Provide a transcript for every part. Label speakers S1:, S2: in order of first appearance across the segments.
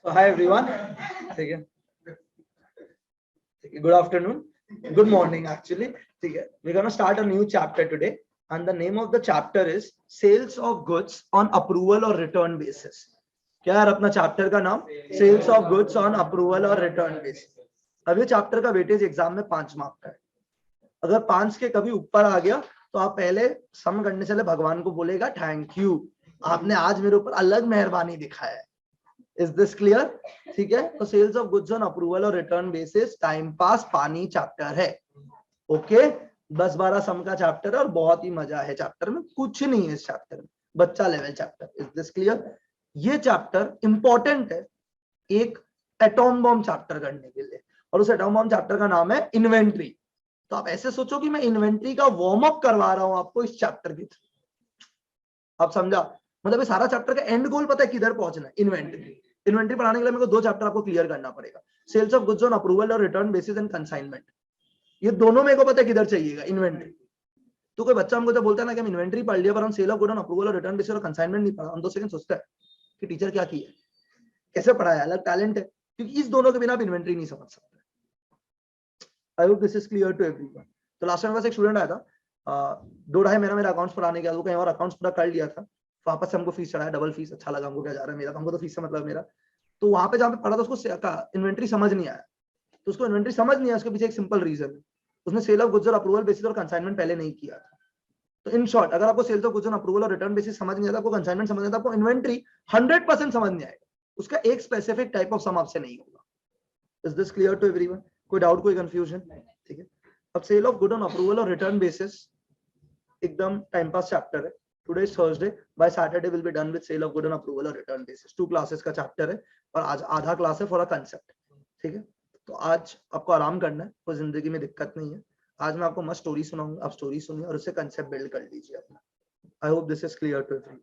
S1: Hi everyone. ठीक है, good afternoon, good morning actually. ठीक है, we're gonna start a new chapter today, and the name of the chapter is sales of goods on approval or return basis. क्या है अपना chapter का नाम? Sales of goods on approval और return basis. अब ये चैप्टर का weightage exam में 5 मार्क का है. अगर 5 के कभी ऊपर आ गया तो आप पहले सम करने से पहले भगवान को बोलेगा थैंक यू, आपने आज मेरे ऊपर अलग मेहरबानी दिखाया है. Is this clear? ठीक है, तो sales of goods on approval और रिटर्न बेसिस टाइम पास पानी चैप्टर है. ओके, 10-12 सम का चैप्टर है और बहुत ही मजा है चैप्टर में. कुछ नहीं है इस चैप्टर में, बच्चा level chapter. Is this clear? ये चैप्टर इंपॉर्टेंट है एक एटॉम बॉम्ब चैप्टर करने के लिए, और उस एटॉम बॉम्ब चैप्टर का नाम है इन्वेंट्री. तो आप ऐसे सोचो कि मैं इन्वेंट्री का वार्म अप करवा रहा हूं आपको इस चैप्टर के थ्रू. आप समझा? मतलब ये सारा चैप्टर का एंड गोल पता है किधर पहुंचना है? इन्वेंट्री. इन्वेंट्री पढ़ाने के लिए मेरे को 2 चैप्टर आपको क्लियर करना पड़ेगा, sales of goods on approval और रिटर्न बेसिस एंड कंसाइनमेंट. ये दोनों मेरे को पता है किधर चाहिएगा, इन्वेंट्री. तो कोई बच्चा हमको जब बोलता है ना कि हम इन्वेंट्री पढ़ लिया पर हम sale of good on approval और रिटर्न बेसिस और कंसाइनमेंट नहीं पढ़ा, हम 2 सेकंड सोचते हैं कि टीचर क्या किया, कैसे पढ़ाया, अलग टैलेंट है. क्योंकि इस दोनों के बिना आप इन्वेंट्री नहीं समझ सकते. I hope this is clear to everyone. तो लास्ट टाइम मेरे पास एक स्टूडेंट आया था, 2-2.5 महीना मेरा अकाउंट्स पढ़ाने के बाद वो कहीं और अकाउंट्स पूरा कर लिया था, वापस से हमको फीस चढ़ाया, डबल फीस. अच्छा लगा हमको, क्या जा रहा है मेरा, हमको तो फीस से मतलब मेरा. तो वहां पे जहां पे पढ़ा था उसको इन्वेंट्री समझ नहीं आया. तो उसको इन्वेंट्री समझ नहीं आया, उसके पीछे एक सिंपल रीजन है, उसने सेल ऑफ गुड्स और अप्रूवल बेसिस और कंसाइनमेंट पहले नहीं किया था. तो इन शॉर्ट, अगर आपको sales of goods on approval और रिटर्न बेसिस समझ नहीं आता, आपको कंसाइनमेंट समझ नहीं आता, आपको इन्वेंट्री 100% समझ नहीं आएगा. उसका एक स्पेसिफिक टाइप ऑफ सम आपसे नहीं होगा. Is this clear to everyone? कोई डाउट, कोई कंफ्यूजन? ठीक है. अब sale of good on approval और रिटर्न बेसिस एकदम टाइम पास चैप्टर है. Today is Thursday, by Saturday will be done with sale of good on approval और return basis. 2 classes का चैप्टर है और आज आधा क्लास है फॉर अ कांसेप्ट. ठीक है, तो आज आपको आराम करना है, कोई जिंदगी में दिक्कत नहीं है. आज मैं आपको मस्त स्टोरी सुनाऊंगा, आप स्टोरी सुनिए और उससे कांसेप्ट बिल्ड कर लीजिए अपना. I hope this is clear to everyone.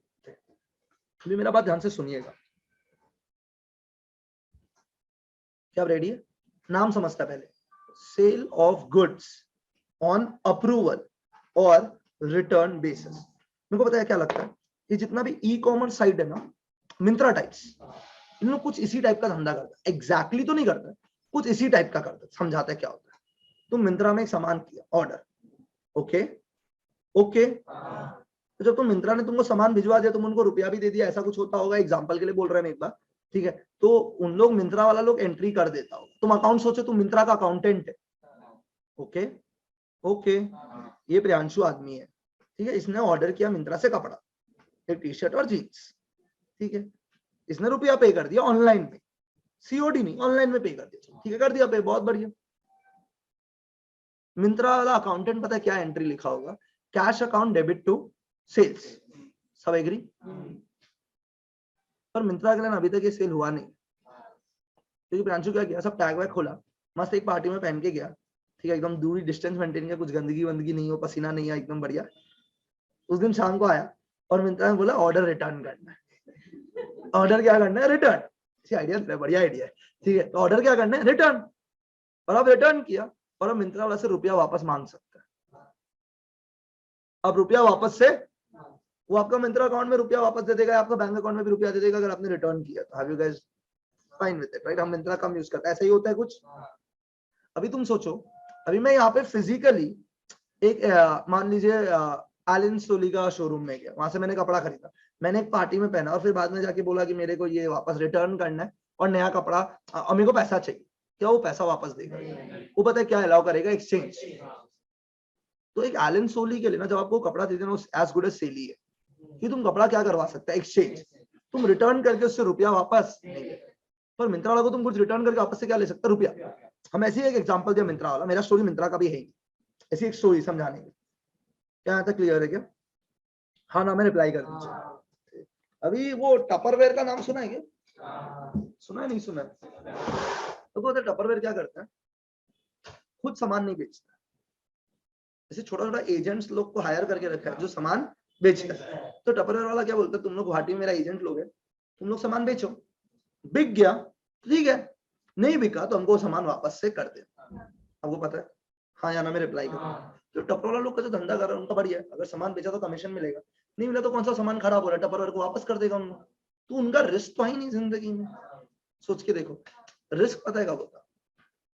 S1: अभी मेरा बात ध्यान से सुनिएगा. क्या आप रेडी है? नाम समझता पहले, sale of goods on approval और रिटर्न बेसिस. मेरे को पता है क्या लगता है, ये जितना भी ई कॉमर्स साइट है ना, मिंत्रा टाइप्स, इन लोग कुछ इसी टाइप का धंधा करता है. एग्जैक्टली तो नहीं करता है, कुछ इसी टाइप का करता है. समझाता है क्या होता है. तुम मिंत्रा में एक सामान किया ऑर्डर, ओके ओके, तो जब तुम मिंत्रा ने तुमको सामान भिजवा दिया, तुम उनको रुपया भी दे दिया, ऐसा कुछ होता होगा, एग्जांपल के लिए बोल रहे हैं एक बार. ठीक है, तो उन लोग मिंत्रा वाला लोग एंट्री कर देता हो. तुम अकाउंट सोचो, तुम मिंत्रा का अकाउंटेंट है. ओके ओके, ये प्रियांशु आदमी है. ठीक है, इसने ऑर्डर किया मिंत्रा से कपड़ा, एक टी शर्ट और जीन्स. ठीक है, इसने रुपया पे कर दिया ऑनलाइन पे, सीओडी नहीं, ऑनलाइन में पे कर दिया. ठीक है, कर दिया पे, बहुत बढ़िया. मिंत्रा वाला अकाउंटेंट पता है क्या एंट्री लिखा होगा? Cash account debit to sales. सब एग्री? पर मिंत्रा के लिए अभी तक ये सेल हुआ नहीं, क्योंकि प्रियांशु क्या किया, सब टैग वैग खोला, मस्त एक पार्टी में पहन के गया. ठीक है, एकदम दूरी डिस्टेंस मेंटेन किया, कुछ गंदगी वंदगी नहीं हो, पसीना नहीं है, एकदम बढ़िया. उस दिन शाम को आया और मिंत्रा ने बोला ऑर्डर रिटर्न करना है. ऑर्डर क्या करना है? रिटर्न. आइडिया, बढ़िया आइडिया है. ठीक है, तो ऑर्डर क्या करना है? रिटर्न. और अब रिटर्न किया और अब मिंत्रा वाला से रुपया वापस मांग सकता है. अब रुपया वापस से वो आपका मिंत्रा अकाउंट में रुपया वापस दे देगा, आपका बैंक अकाउंट में भी रुपया दे देगा अगर आपने रिटर्न किया तो. Have you guys fine with it, right? हम मिंत्रा कम यूज करते हैं, ऐसा ही होता है कुछ. अभी तुम सोचो, अभी मैं यहाँ पे फिजिकली एक मान लीजिए एलन सोली का शोरूम में गया, वहां से मैंने कपड़ा खरीदा, मैंने एक पार्टी में पहना और फिर बाद में जाके बोला कि मेरे को ये वापस रिटर्न करना है और नया कपड़ा, और मेरे को पैसा चाहिए. क्या वो पैसा वापस देगा? वो पता है क्या अलाउ करेगा? एक्सचेंज. तो एक एलन सोली के लिए ना, जब आपको कपड़ा दे देना, एज गुड एज सेल ही है कि तुम कपड़ा क्या करवा सकते हैं? एक्सचेंज. तुम रिटर्न करके उससे रुपया वापस नहीं ले. पर मिंत्रा वाला को तुम कुछ रिटर्न करके वापस से क्या ले सकते? रुपया. हम ऐसे ही एक एग्जांपल दिया मिंत्रा वाला, मेरा स्टोरी मिंत्रा का भी है, ऐसी एक स्टोरी समझाने की. क्या यहाँ तक क्लियर है क्या? हाँ ना, मैं रिप्लाई कर दीजिए. अभी वो टपरवेयर का नाम सुना है क्या? सुना है? नहीं सुना है? तो टपरवेयर क्या करता है? खुद सामान नहीं बेचता, जैसे छोटा छोटा एजेंट्स लोग को हायर करके रखा है जो सामान बेचता है. तो टपरवेयर वाला क्या बोलता है, तुम लोग गुवाहाटी में मेरा एजेंट लोग है, तुम लोग सामान बेचो, बिक गया ठीक है, नहीं बिका तो हमको सामान वापस से कर दे. आपको पता है? हाँ या ना में रिप्लाई करो. तो टपर वाला लोग का जो धंधा कर रहा है उनका बढ़िया है, अगर सामान बेचा तो कमीशन मिलेगा, नहीं मिला तो कौन सा सामान खराब हो रहा है, टपर वाले को वापस कर देगा उन लोग. तो उनका रिस्क तो है ही नहीं जिंदगी में. सोच के देखो, रिस्क पता है कब होता,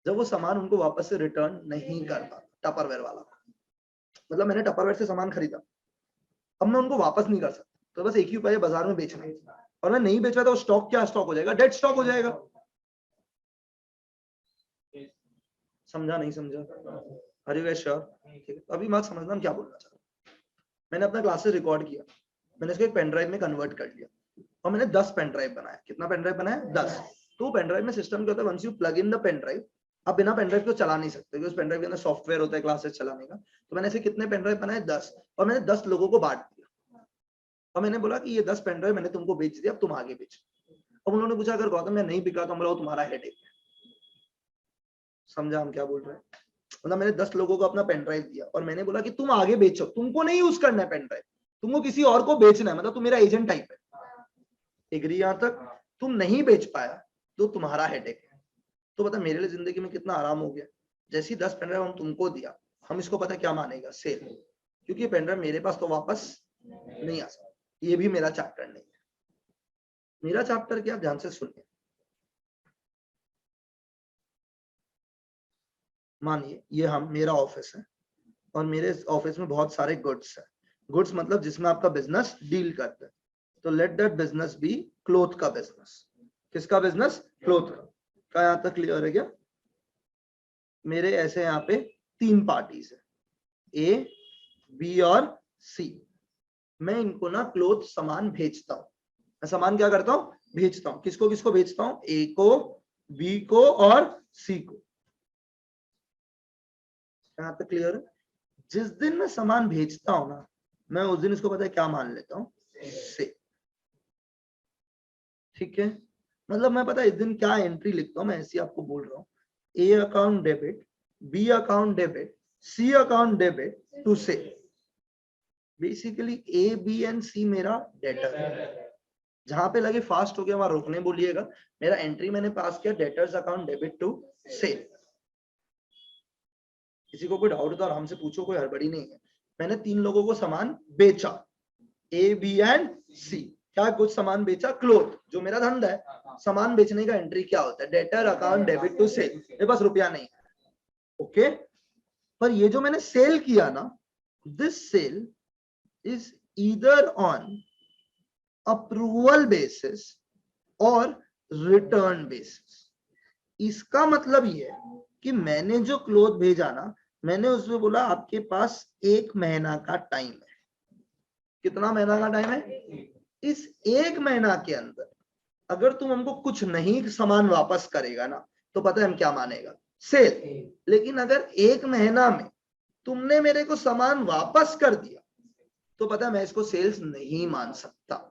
S1: जब वो सामान उनको वापस से रिटर्न नहीं कर पाता। टपरवेयर वाला, मतलब मैंने टपरवेयर से सामान खरीदा, अब मैं उनको वापस नहीं कर सकता, तो बस एक ही उपाय है, बाजार में बेचना, और मैं नहीं बेच रहा तो स्टॉक क्या स्टॉक हो जाएगा, डेड स्टॉक हो जाएगा। समझा नहीं समझा? अरे वे श्योर, ठीक है। अभी बात समझना हम क्या बोलना चाह रहे हैं। मैंने अपना क्लासेस रिकॉर्ड किया, मैंने इसको एक पेन ड्राइव में कन्वर्ट कर लिया, और मैंने 10 पेन ड्राइव बनाया। कितना पेन ड्राइव बनाया? 10। तो पेन ड्राइव में सिस्टम क्या होता है, once you plug in the pen drive, आप बिना पेन ड्राइव को चला नहीं सकते, उस पेन ड्राइव के अंदर सॉफ्टवेयर होता है क्लासेस चलाने का। तो मैंने ऐसे कितने पेन ड्राइव बनाए? 10, और मैंने 10 लोगों को बांट दिया, और मैंने बोला कि ये 10 पेन ड्राइव मैंने तुमको बेच दिया, अब तुम आगे बेचो। अब उन्होंने पूछा अगर गौतम मैं नहीं बिका तो बोला तुम्हारा हेडेक है। समझा हम क्या बोल रहे हैं? मतलब मैंने 10 लोगों को अपना पेन ड्राइव दिया, और मैंने बोला कि तुम आगे बेचो, तुमको नहीं यूज करना है पेन ड्राइव, तुमको किसी और को बेचना है, मतलब तुम मेरा एजेंट टाइप है। एग्री? यहां तक तुम नहीं बेच पाया तो तुम्हारा हेडेक है। तो पता मेरे लिए जिंदगी में कितना आराम हो गया। जैसे ही 10 पेन ड्राइव हम तुमको दिया, हम इसको पता क्या मानेगा? सेल, क्योंकि पेन ड्राइव मेरे पास तो वापस नहीं आ सकता। ये भी मेरा चैप्टर नहीं है। मेरा चैप्टर क्या, ध्यान से सुनिए। मानिए ये मेरा ऑफिस है, और मेरे ऑफिस में बहुत सारे गुड्स हैं। गुड्स मतलब जिसमें आपका बिजनेस डील करता है। तो let that business be cloth का बिजनेस। किसका बिजनेस? क्लोथ का। क्या यहाँ तक क्लियर है क्या? मेरे ऐसे यहाँ पे 3 पार्टीज है, ए, बी और सी। मैं इनको ना क्लोथ सामान भेजता हूँ। मैं सामान क्या करता हूँ? भेजता हूँ। किसको किसको भेजता हूँ? ए को, बी को और सी को। यहाँ तक क्लियर है? जिस दिन मैं सामान भेजता हूं ना, मैं उस दिन इसको पता है क्या मान लेता हूँ? से। ठीक है, मतलब मैं पता है इस दिन क्या एंट्री लिखता हूँ, मैं ऐसे आपको बोल रहा हूँ। A account debit, B account debit, C account debit to से। Basically A, B and C मेरा डेटर है। जहां पे लगे फास्ट हो गया वहां रोकने बोलिएगा। मेरा एंट्री मैंने पास किया, डेटर्स अकाउंट डेबिट टू से। किसी को कोई डाउट तो आराम से पूछो, कोई हड़बड़ी नहीं है। मैंने 3 लोगों को सामान बेचा, ए, बी एंड सी। क्या कुछ सामान बेचा? क्लोथ, जो मेरा धंधा है। सामान बेचने का एंट्री क्या होता है? Debtor account debit to sale. मेरे पास रुपया नहीं है, ओके। पर ये जो मैंने सेल किया ना, this sale is either on approval basis और रिटर्न बेसिस। इसका मतलब ये है कि मैंने जो क्लोथ भेजा ना, मैंने उसमें बोला आपके पास 1 महीना का टाइम है। कितना महीना का टाइम है? इस 1 महीना के अंदर अगर तुम हमको कुछ नहीं सामान वापस करेगा ना, तो पता है हम क्या मानेगा? सेल। लेकिन अगर 1 महीना में तुमने मेरे को सामान वापस कर दिया, तो पता है मैं इसको सेल्स नहीं मान सकता।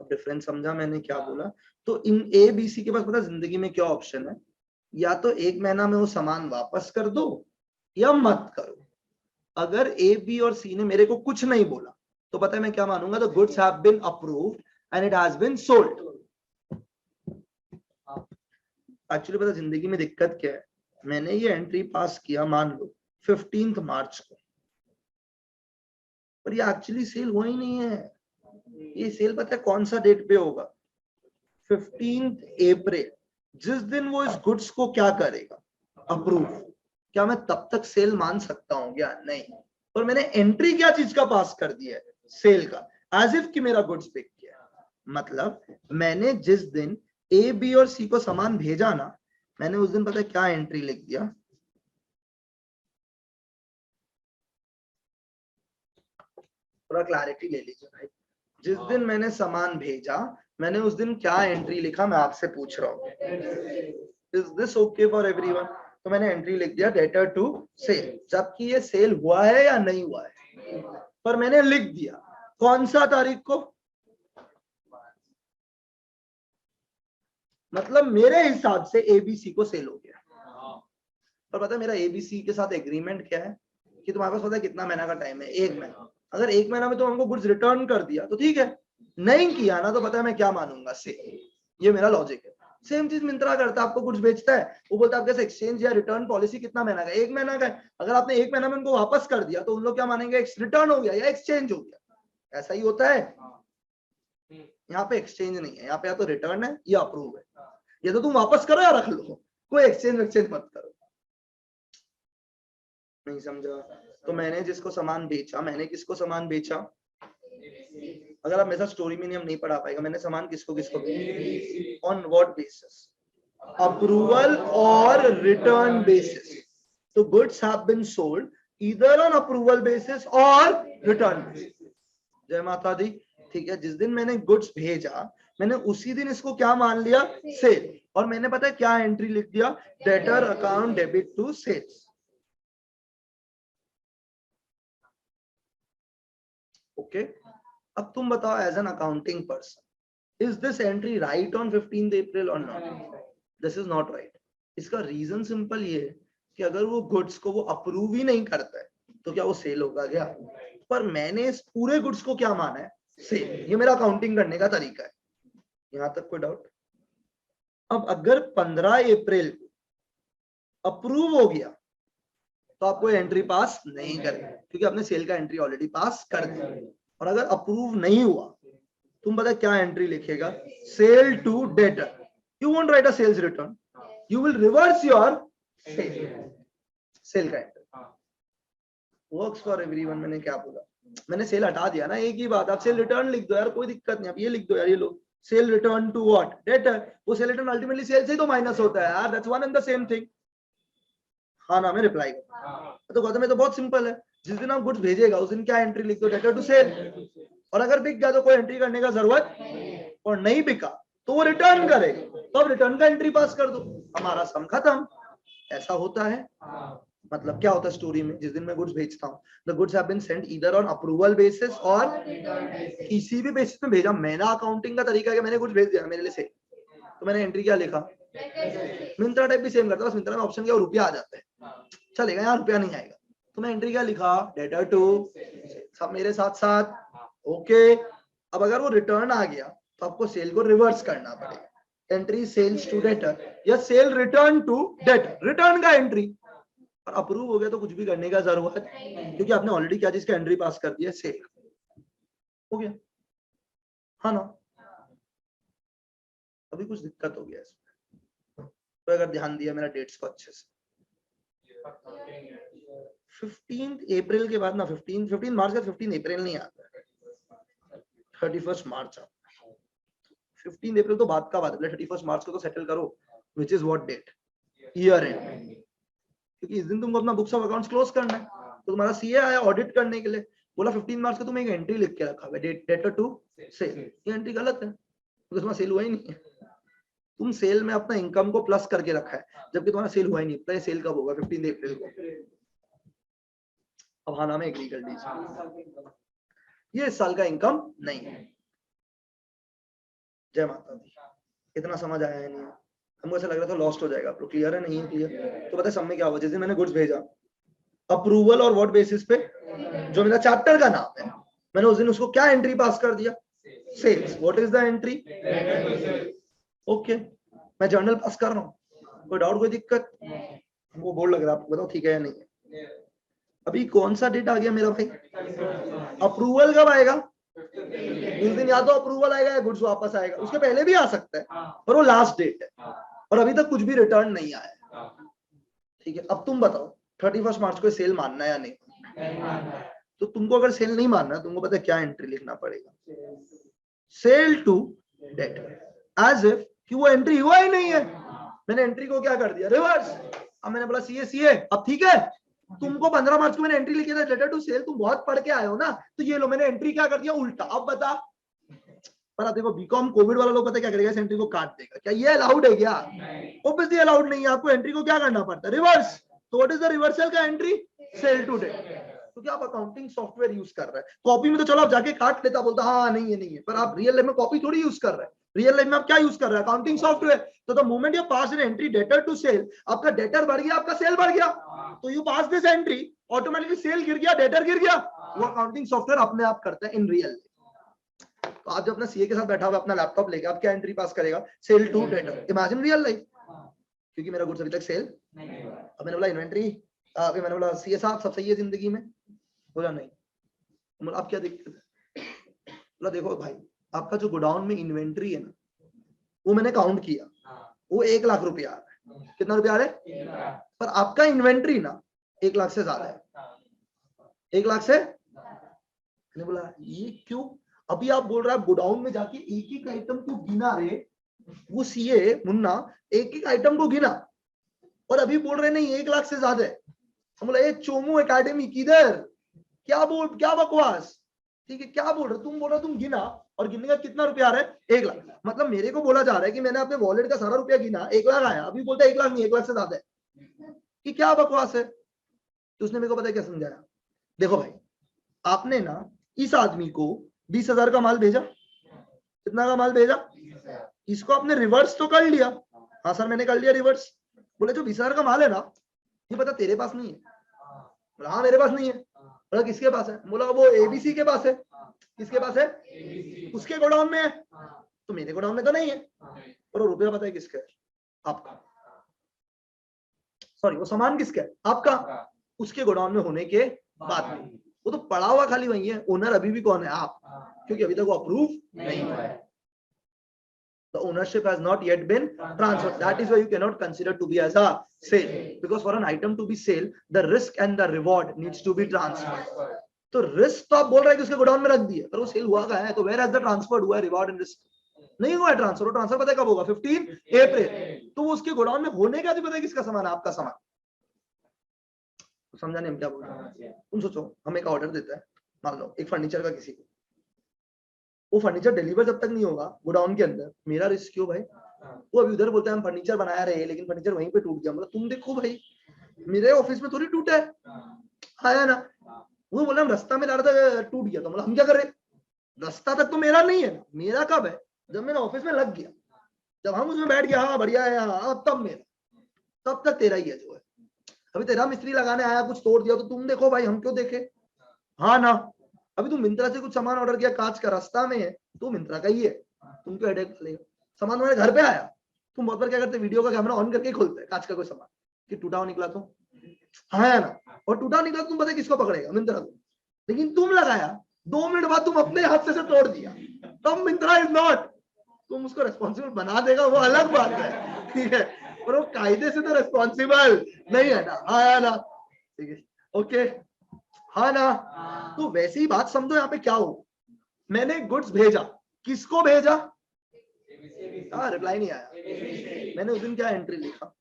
S1: डिफरेंस समझा मैंने क्या बोला? तो इन ए, बी, सी के पास पता जिंदगी में क्या ऑप्शन है? या तो 1 महीना में वो सामान वापस कर दो, या मत करो। अगर ए, बी और सी ने मेरे को कुछ नहीं बोला, तो पता है मैं क्या मानूंगा? The goods have been approved and it has been sold. Actually पता जिंदगी में दिक्कत क्या है? मैंने ये एंट्री पास किया मान लो 15 मार्च को, पर ये एक्चुअली सेल हुआ ही नहीं है। ये सेल पता है कौन सा डेट पे होगा? 15 अप्रैल। जिस दिन वो इस गुड्स को क्या करेगा? अप्रूव। क्या मैं तब तक सेल मान सकता हूँ क्या? नहीं। और मैंने एंट्री क्या चीज का पास कर दिया है? सेल का, एज इफ कि मेरा गुड्स बिक गया। मतलब मैंने जिस दिन ए, बी और सी को सामान भेजा ना, मैंने उस दिन पता है क्या एंट्री लिख दिया? थोड़ा क्लैरिटी ले लीजिए भाई। जिस दिन मैंने सामान भेजा, मैंने उस दिन क्या एंट्री लिखा? मैं आपसे पूछ रहा हूँ। Is this okay for everyone? तो मैंने एंट्री लिख दिया डेटर टू सेल, जबकि ये सेल हुआ है या नहीं हुआ है, पर मैंने लिख दिया। कौन सा तारीख को? मतलब मेरे हिसाब से एबीसी को सेल हो गया। पर पता है मेरा एबीसी के साथ एग्रीमेंट क्या है? कि तुम्हारे पास पता है कितना महीना का टाइम है? 1 महीना। अगर 1 महीना में तो हमको गुड्स रिटर्न कर दिया तो ठीक है, नहीं किया ना तो पता है मैं क्या मानूंगा? सेल। ये मेरा लॉजिक है। सेम चीज मिंत्रा करता है, आपको गुड्स बेचता है, वो बोलता है आपके एक्सचेंज या रिटर्न पॉलिसी कितना महीना का? 1 महीना का है। अगर आपने 1 महीना में उनको वापस कर दिया तो उन लोग क्या मानेंगे? रिटर्न हो गया या एक्सचेंज हो गया। ऐसा ही होता है। यहाँ पे एक्सचेंज नहीं है, यहाँ पे या तो रिटर्न है या अप्रूव है, या तो तुम वापस करो या रख लो, कोई एक्सचेंज मत करो। नहीं समझा? तो मैंने जिसको सामान बेचा, मैंने किसको सामान बेचा? अगर आप मेरे साथ स्टोरी में नहीं पढ़ा पाएगा, मैंने सामान किसको किसको बेचा? On what basis? अप्रूवल और रिटर्न बेसिस। तो goods have been sold either on approval basis और रिटर्न बेसिस। जय माता दी। ठीक है, जिस दिन मैंने गुड्स भेजा, मैंने उसी दिन इसको क्या मान लिया? सेल। और मैंने पता है क्या एंट्री लिख दिया? Debtor account debit to sales. Okay, अब तुम बताओ as an accounting person, is this entry right on 15th April और not? This is not right. इसका रीजन सिंपल ये है कि अगर वो गुड्स को वो अप्रूव ही नहीं करता है तो क्या वो सेल होगा क्या? पर मैंने इस पूरे गुड्स को क्या माना है? सेल। ये मेरा अकाउंटिंग करने का तरीका है। यहां तक कोई डाउट? अब अगर 15 अप्रैल को अप्रूव हो गया तो आप कोई एंट्री पास नहीं करेंगे, क्योंकि आपने सेल का एंट्री ऑलरेडी पास कर दिया। और अगर अप्रूव नहीं हुआ, तुम पता क्या एंट्री लिखेगा? Sale to debtor. You won't write a sales return, you will reverse your sale का एंट्री। Works for everyone. मैंने क्या बोला? मैंने सेल हटा दिया ना, एक ही बात। आप सेल रिटर्न लिख दो यार, कोई दिक्कत नहीं। आप ये लिख दो यार, ये लो, sale return to what? Debtor. वो सेल रिटर्न अल्टीमेटली सेल से ही तो माइनस होता है यार, that's one and the same thing. हाँ ना? मैं रिप्लाई तो गौतम में तो बहुत सिंपल है, जिस दिन आप गुड्स भेजेगा उस दिन क्या एंट्री लिख दो? Debtor to sale. और अगर बिक गया तो कोई एंट्री करने का जरूरत, और नहीं बिका तो वो रिटर्न करेगा, तो अब रिटर्न का एंट्री पास कर दो, हमारा सम खत्म। ऐसा होता है। मतलब क्या होता है स्टोरी में? जिस दिन मैं गुड्स भेजता हूँ, the goods have been sent either on approval basis और किसी भी बेसिस में भेजा। मेरा अकाउंटिंग का तरीका है कि मैंने गुड्स भेज दिया मेरे लिए सेल, तो मैंने एंट्री क्या लिखा? मिंत्रा टाइप भी सेम करता है, बस मिंत्रा में ऑप्शन क्या, रुपया आ जाता है, चलेगा। यहाँ रुपया नहीं आएगा, तो मैं एंट्री क्या लिखा? Debtor to. सब मेरे साथ साथ? ओके। अब अगर वो रिटर्न आ गया तो आपको सेल को रिवर्स करना पड़ेगा। एंट्री सेल्स टू डेटर या sale return to debtor, return का एंट्री। और अप्रूव हो गया तो कुछ भी करने का जरूरत, क्योंकि आपने ऑलरेडी क्या चीज का एंट्री पास कर दिया? सेल। हो गया? हाँ ना? अभी कुछ दिक्कत हो गया इसमें तो अगर ध्यान दिया मेरा डेट्स को अच्छे से, 15 अप्रैल के बाद ना, 15 मार्च का 15 अप्रैल नहीं आता है, 31 मार्च आता है। 15 अप्रैल तो बात का बात है, 31 मार्च को तो सेटल करो, which is what date? Year end. क्योंकि इस दिन तुमको अपना बुक्स ऑफ अकाउंट्स क्लोज करना है, तो तुम्हारा सीए आया ऑडिट करने के लिए, बोला 15 मार्च को तुम एक एंट्री लिख के रखा है, डेटर टू सेल। ये एंट्री गलत है, क्योंकि तुम्हारा सेल हुआ ही नहीं है। तुम सेल में अपना इनकम को प्लस करके रखा है, जबकि तुम्हारा सेल हुआ ही नहीं। तो सेल कब होगा? 15 अप्रैल को। अब हाँ नाम है एग्री कर दीजिए, ये इस साल का इनकम नहीं है। जय माता दी। इतना समझ आया है? नहीं? हमको ऐसा लग रहा था लॉस्ट हो जाएगा। आप लोग क्लियर है? नहीं है क्लियर? तो पता है सब में क्या हुआ? जिस दिन मैंने गुड्स भेजा, अप्रूवल और व्हाट बेसिस पे? जो मेरा चैप्टर का नाम है, मैंने उस दिन उसको क्या एंट्री पास कर दिया? Sales. What is the entry? Okay, मैं जर्नल पास कर रहा हूँ, कोई डाउट, कोई दिक्कत? हमको बोर्ड लग रहा है, आपको बताओ ठीक है या नहीं है? अभी कौन सा डेट आ गया मेरा भाई? अप्रूवल कब आएगा? उस दिन या तो अप्रूवल आएगा या गुड्स वापस आएगा, उसके पहले भी आ सकता है, पर वो लास्ट डेट है और अभी तक कुछ भी रिटर्न नहीं आया। ठीक है, अब तुम बताओ 31 मार्च को सेल मानना है या नहीं? तो तुमको अगर सेल नहीं मानना, तुमको पता है क्या एंट्री लिखना पड़ेगा? Sale to debtor, as if कि वो एंट्री हुआ ही नहीं है। मैंने एंट्री को क्या कर दिया? रिवर्स। अब मैंने बोला सीए, अब ठीक है, तुमको 15 मार्च को मैंने एंट्री लिखी था डेटर टू सेल, तुम बहुत पढ़ के आए हो ना, तो ये लो मैंने एंट्री क्या कर दिया? उल्टा। अब बता। पर आप देखो बीकॉम कोविड वाला लोग पता क्या करेगा? इस एंट्री को काट देगा। क्या ये अलाउड है क्या? ऑब्वियसली अलाउड नहीं है। आपको एंट्री को क्या करना पड़ता है? रिवर्स। तो व्हाट इज द रिवर्सल का एंट्री? Sale to debt. क्योंकि आप अकाउंटिंग सॉफ्टवेयर यूज कर रहे हैं। कॉपी में तो चलो आप जाके काट लेता, बोलता हाँ नहीं है नहीं है, पर आप रियल लाइफ में कॉपी थोड़ी यूज कर रहे हैं। रियल लाइफ में आप क्या यूज कर रहे हैं? Accounting software. तो the moment you pass an entry debtor to sale, आपका डेटर बढ़ गया, आपका सेल बढ़ गया, तो you pass this entry, automatically sale गिर गया, डेटर गिर गया। वो अकाउंटिंग सॉफ्टवेयर अपने आप करता है इन रियल। तो आप जब अपना सीए के साथ बैठा हुआ अपना लैपटॉप लेके आप क्या एंट्री पास करेगा? Sale to debtor. Imagine real life, क्योंकि मेरा गुड्स अभी तक सेल। अब मैंने बोला इन्वेंट्री, मैंने बोला सीए साहब सब सही है जिंदगी में? बोला नहीं। बोला अब क्या दिक्कत है? बोला देखो भाई, आपका जो गोडाउन में इन्वेंट्री है ना, वो मैंने काउंट किया, वो 1 लाख रुपया आ रहा है। कितना रुपया आ रहा है? पर आपका इन्वेंट्री ना 1 लाख से ज्यादा है, 1 लाख से। मैंने बोला ये क्यों? अभी आप बोल रहे हैं गोडाउन में जाके एक एक आइटम को गिना रे, वो सीए मुन्ना एक एक आइटम को गिना, और अभी बोल रहे नहीं 1 लाख से ज्यादा है। हम बोला ये चोमू एकेडमी किधर, क्या बकवास, ठीक है क्या बोल रहे तुम? बोल रहे तुम गिना, और गिनने का कितना रुपया आ रहा है? 1 लाख। मतलब मेरे को बोला जा रहा है कि मैंने अपने वॉलेट का सारा रुपया गिना, 1 लाख आया, अभी बोलता है 1 लाख नहीं 1 लाख से ज्यादा है, कि क्या बकवास है। तो उसने मेरे को पता है क्या समझाया, देखो भाई आपने ना इस आदमी को 20,000 का माल भेजा, कितना का माल भेजा? इसको आपने रिवर्स तो कर लिया। हाँ सर मैंने कर लिया रिवर्स। बोले जो 20,000 का माल है ना, ये पता तेरे पास नहीं है? बोला हाँ मेरे पास नहीं है। बोला किसके पास है? बोला वो एबीसी के पास है। किसके पास है? उसके गोडाउन में है, तो मेरे गोडाउन में तो नहीं है। और वो रुपया पता है किसका है? आपका। सॉरी वो सामान किसका है? आपका। उसके गोडाउन में होने के बाद में वो तो पड़ा हुआ खाली वही है, ओनर अभी भी कौन है? आप, क्योंकि अभी तक वो अप्रूव नहीं हुआ है। The ownership has not yet been transferred. That is why you cannot consider to be as a sale, because for an item to be sale, the risk and the reward needs to be transferred. तो risk तो आप बोल रहे हैं कि उसके godown में रख दिया, पर वो सेल हुआ कहाँ है? तो वेयर हैज द ट्रांसफर हुआ है? रिवॉर्ड एंड रिस्क नहीं हुआ है ट्रांसफर। ट्रांसफर पता है कब होगा? 15 अप्रैल। तो वो उसके गोडाउन में होने का भी पता है किसका सामान है? आपका सामान। तो समझा नहीं हम क्या बोल रहे हैं? तुम सोचो हम एक ऑर्डर देता है, मान लो एक फर्नीचर का किसी को, वो फर्नीचर डिलीवर जब तक नहीं होगा गोडाउन के अंदर, मेरा रिस्क क्यों भाई? वो अभी उधर बोलते हैं हम फर्नीचर बनाया रहे लेकिन फर्नीचर वहीं पे टूट गया। मतलब तुम देखो भाई मेरे ऑफिस में थोड़ी टूटा है, आया ना। वो बोला हम रास्ता में जा रहा था टूट गया, तो मतलब हम क्या कर रहे? रास्ता तक तो मेरा नहीं है, मेरा कब है? जब मेरा ऑफिस में लग गया, जब हम उसमें बैठ गया हाँ बढ़िया है हाँ, तब मेरा, तब तक तेरा ही है जो है। अभी तेरा मिस्त्री लगाने आया कुछ तोड़ दिया तो तुम देखो भाई, हम क्यों देखे? हाँ ना। अभी तुम मिंत्रा से कुछ सामान ऑर्डर किया, कांच का रास्ता में है, तो मिंत्रा का ही है, तुम क्यों हेडेक लेगा? सामान तुम्हारे घर पे आया, तुम बहुत बार क्या करते? वीडियो का कैमरा ऑन करके खोलते हैं कांच का कोई सामान कि टूटा हुआ निकला तो है ना, और टूटा निकला तुम पता किसको पकड़ेगा? मिंत्रा को। लेकिन तुम लगाया 2 मिनट बाद तुम अपने हाथ से तोड़ दिया, तब मिंत्रा इज नॉट, तुम उसको रेस्पॉन्सिबल बना देगा वो अलग बात है, ठीक है, पर वो कायदे से तो रेस्पॉन्सिबल नहीं है ना। हाँ ना, ठीक है ओके, हाँ ना। तो वैसे ही बात समझो यहाँ पे क्या हो, मैंने गुड्स भेजा, किसको भेजा? हाँ रिप्लाई नहीं आया। मैंने उस दिन क्या एंट्री लिखा?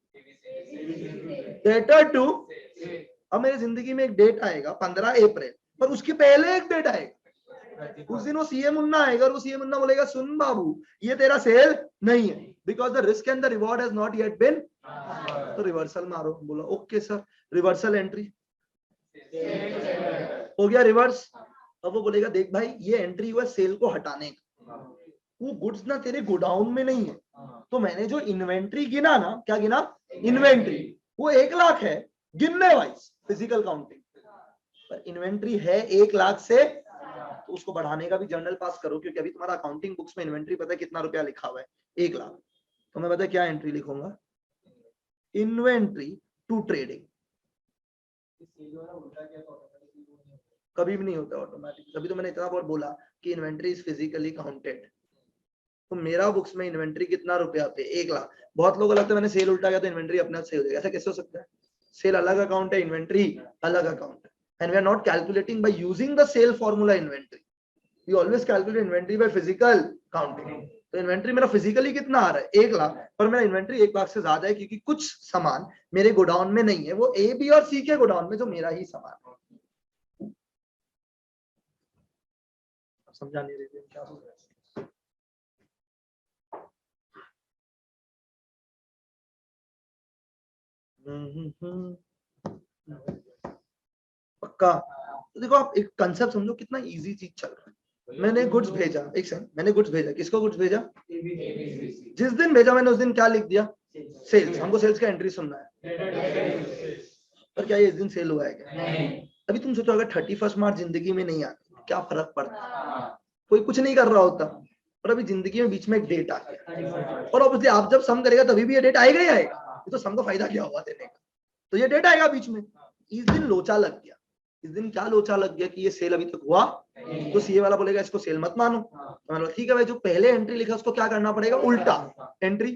S1: Debtor to. अब मेरी जिंदगी में एक डेट आएगा 15 अप्रैल, पर उसके पहले एक डेट आएगा, उस दिन वो सीए मुन्ना आएगा और वो सीए मुन्ना बोलेगा सुन बाबू ये तेरा सेल नहीं है, because the risk and the reward has not yet been. तो रिवर्सल मारो। बोला ओके सर, रिवर्सल एंट्री हो गया रिवर्स। अब वो बोलेगा देख भाई ये एंट्री हुआ सेल को हटाने का, वो गुड्स ना तेरे गोडाउन में नहीं है, तो मैंने जो इन्वेंट्री गिना ना, क्या गिना? इन्वेंट्री, वो 1 लाख है गिनने वाइज फिजिकल काउंटिंग, पर इन्वेंट्री है 1 लाख से, तो उसको बढ़ाने का भी जर्नल पास करो, क्योंकि अभी तुम्हारा अकाउंटिंग बुक्स में इन्वेंट्री पता है कितना रुपया लिखा हुआ है? 1 लाख। तो मैं पता है क्या एंट्री लिखूंगा? Inventory to trading. कभी भी नहीं होता ऑटोमेटिक, तभी तो मैंने इतना बार बोला कि इन्वेंट्री इज फिजिकली काउंटेड। तो मेरा बुक्स में इन्वेंट्री कितना रुपया पे? 1 लाख। बहुत लोगों को लगता है मैंने सेल उल्टा किया तो इन्वेंट्री अपने आप से हो जाएगा, ऐसा कैसे हो सकता है? सेल अलग अकाउंट है, इन्वेंट्री अलग अकाउंट है, and we are not calculating by using the sale formula inventory, we always calculate inventory by physical counting. तो इन्वेंट्री मेरा फिजिकली कितना आ रहा है? 1 लाख, पर मेरा इन्वेंट्री 1 लाख से ज्यादा है क्योंकि कुछ सामान मेरे गोडाउन में नहीं है, वो ए बी और सी के गोडाउन में जो मेरा ही सामान है। समझा नहीं रही क्या हो रहा है? पक्का। तो देखो आप एक कंसेप्ट समझो कितना इजी चीज चल रहा है। मैंने गुड्स भेजा, एक सेकंड, मैंने गुड्स भेजा, किसको गुड्स भेजा? जिस दिन भेजा मैंने उस दिन क्या लिख दिया? सेल्स। हमको सेल्स का एंट्री सुनना है, पर क्या ये इस दिन सेल हुआ है क्या? अभी तुम सोचो अगर 31 मार्च जिंदगी में नहीं आती क्या फर्क पड़ता? कोई कुछ नहीं कर रहा होता, और अभी जिंदगी में बीच में एक डेट आ गया, और ऑब्वियसली आप जब सम करेगा तभी भी ये डेट आएगा ही आएगा, तो सम का फायदा क्या हुआ देने का? तो ये डेट आएगा बीच में, इस दिन लोचा लग गया, इस दिन क्या लोचा लग गया कि ये सेल अभी तक हुआ, तो सीए वाला बोलेगा इसको सेल मत मानो। तो मतलब ठीक है भाई, जो पहले एंट्री लिखा उसको क्या करना पड़ेगा, उल्टा एंट्री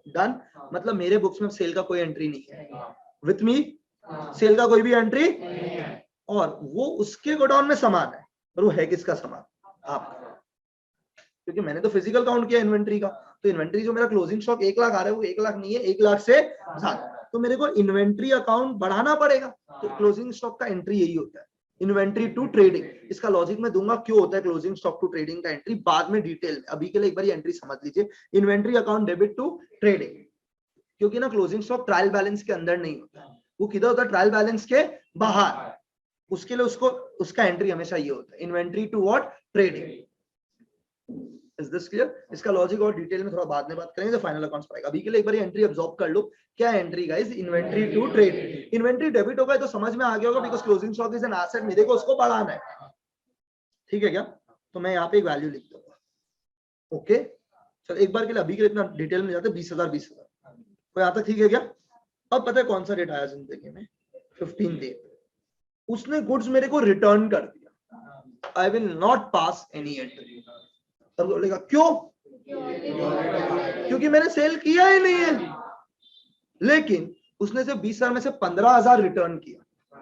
S1: डन। मतलब मेरे बुक्स में सेल का कोई एंट्री नहीं है, विथ मी सेल का कोई भी एंट्री, और वो उसके गोडाउन में सामान है, और वो है किसका सामान, आपका। क्योंकि मैंने तो फिजिकल काउंट किया इन्वेंट्री का, तो इन्वेंट्री जो मेरा क्लोजिंग स्टॉक 1 लाख आ रहा है वो 1 लाख नहीं है, 1 लाख से ज्यादा, तो मेरे को इन्वेंट्री अकाउंट बढ़ाना पड़ेगा। तो क्लोजिंग स्टॉक का एंट्री यही होता है, इन्वेंट्री टू ट्रेडिंग। इसका लॉजिक मैं दूंगा क्यों होता है क्लोजिंग स्टॉक टू ट्रेडिंग का एंट्री बाद में डिटेल में, अभी के लिए एक बार एंट्री समझ लीजिए, inventory account debit to trading. क्योंकि ना क्लोजिंग स्टॉक ट्रायल बैलेंस के अंदर नहीं होता, वो किधर होता है, ट्रायल बैलेंस के बाहर। उसके लिए उसको उसका एंट्री हमेशा ये होता है, inventory to what, trading. Is this clear? इसका लॉजिक और डिटेल में थोड़ा बाद में बात करेंगे, फाइनल अकाउंट्स पर आएगा। अभी के लिए एक बार एंट्री अब्सॉर्ब कर लो। क्या entry guys, inventory to trade. Inventory debit होगा तो समझ में आ गया होगा, because closing stock is an asset, मेरे को उसको बढ़ाना है, ठीक है क्या? तो मैं यहाँ पे एक वैल्यू लिख दूंगा, ओके। चलो एक बार के लिए, अभी के लिए इतना डिटेल में जाते हैं, 20,000 तो यहाँ तक ठीक है क्या? अब पता है कौन सा डेट आया जिंदगी में, 15 डे। उसने गुड्स मेरे को रिटर्न कर दिया, I will not pass any entry. अब बोलेगा क्यों? क्योंकि मैंने सेल किया ही नहीं है। लेकिन उसने सिर्फ 20,000 में से 15,000 रिटर्न किया,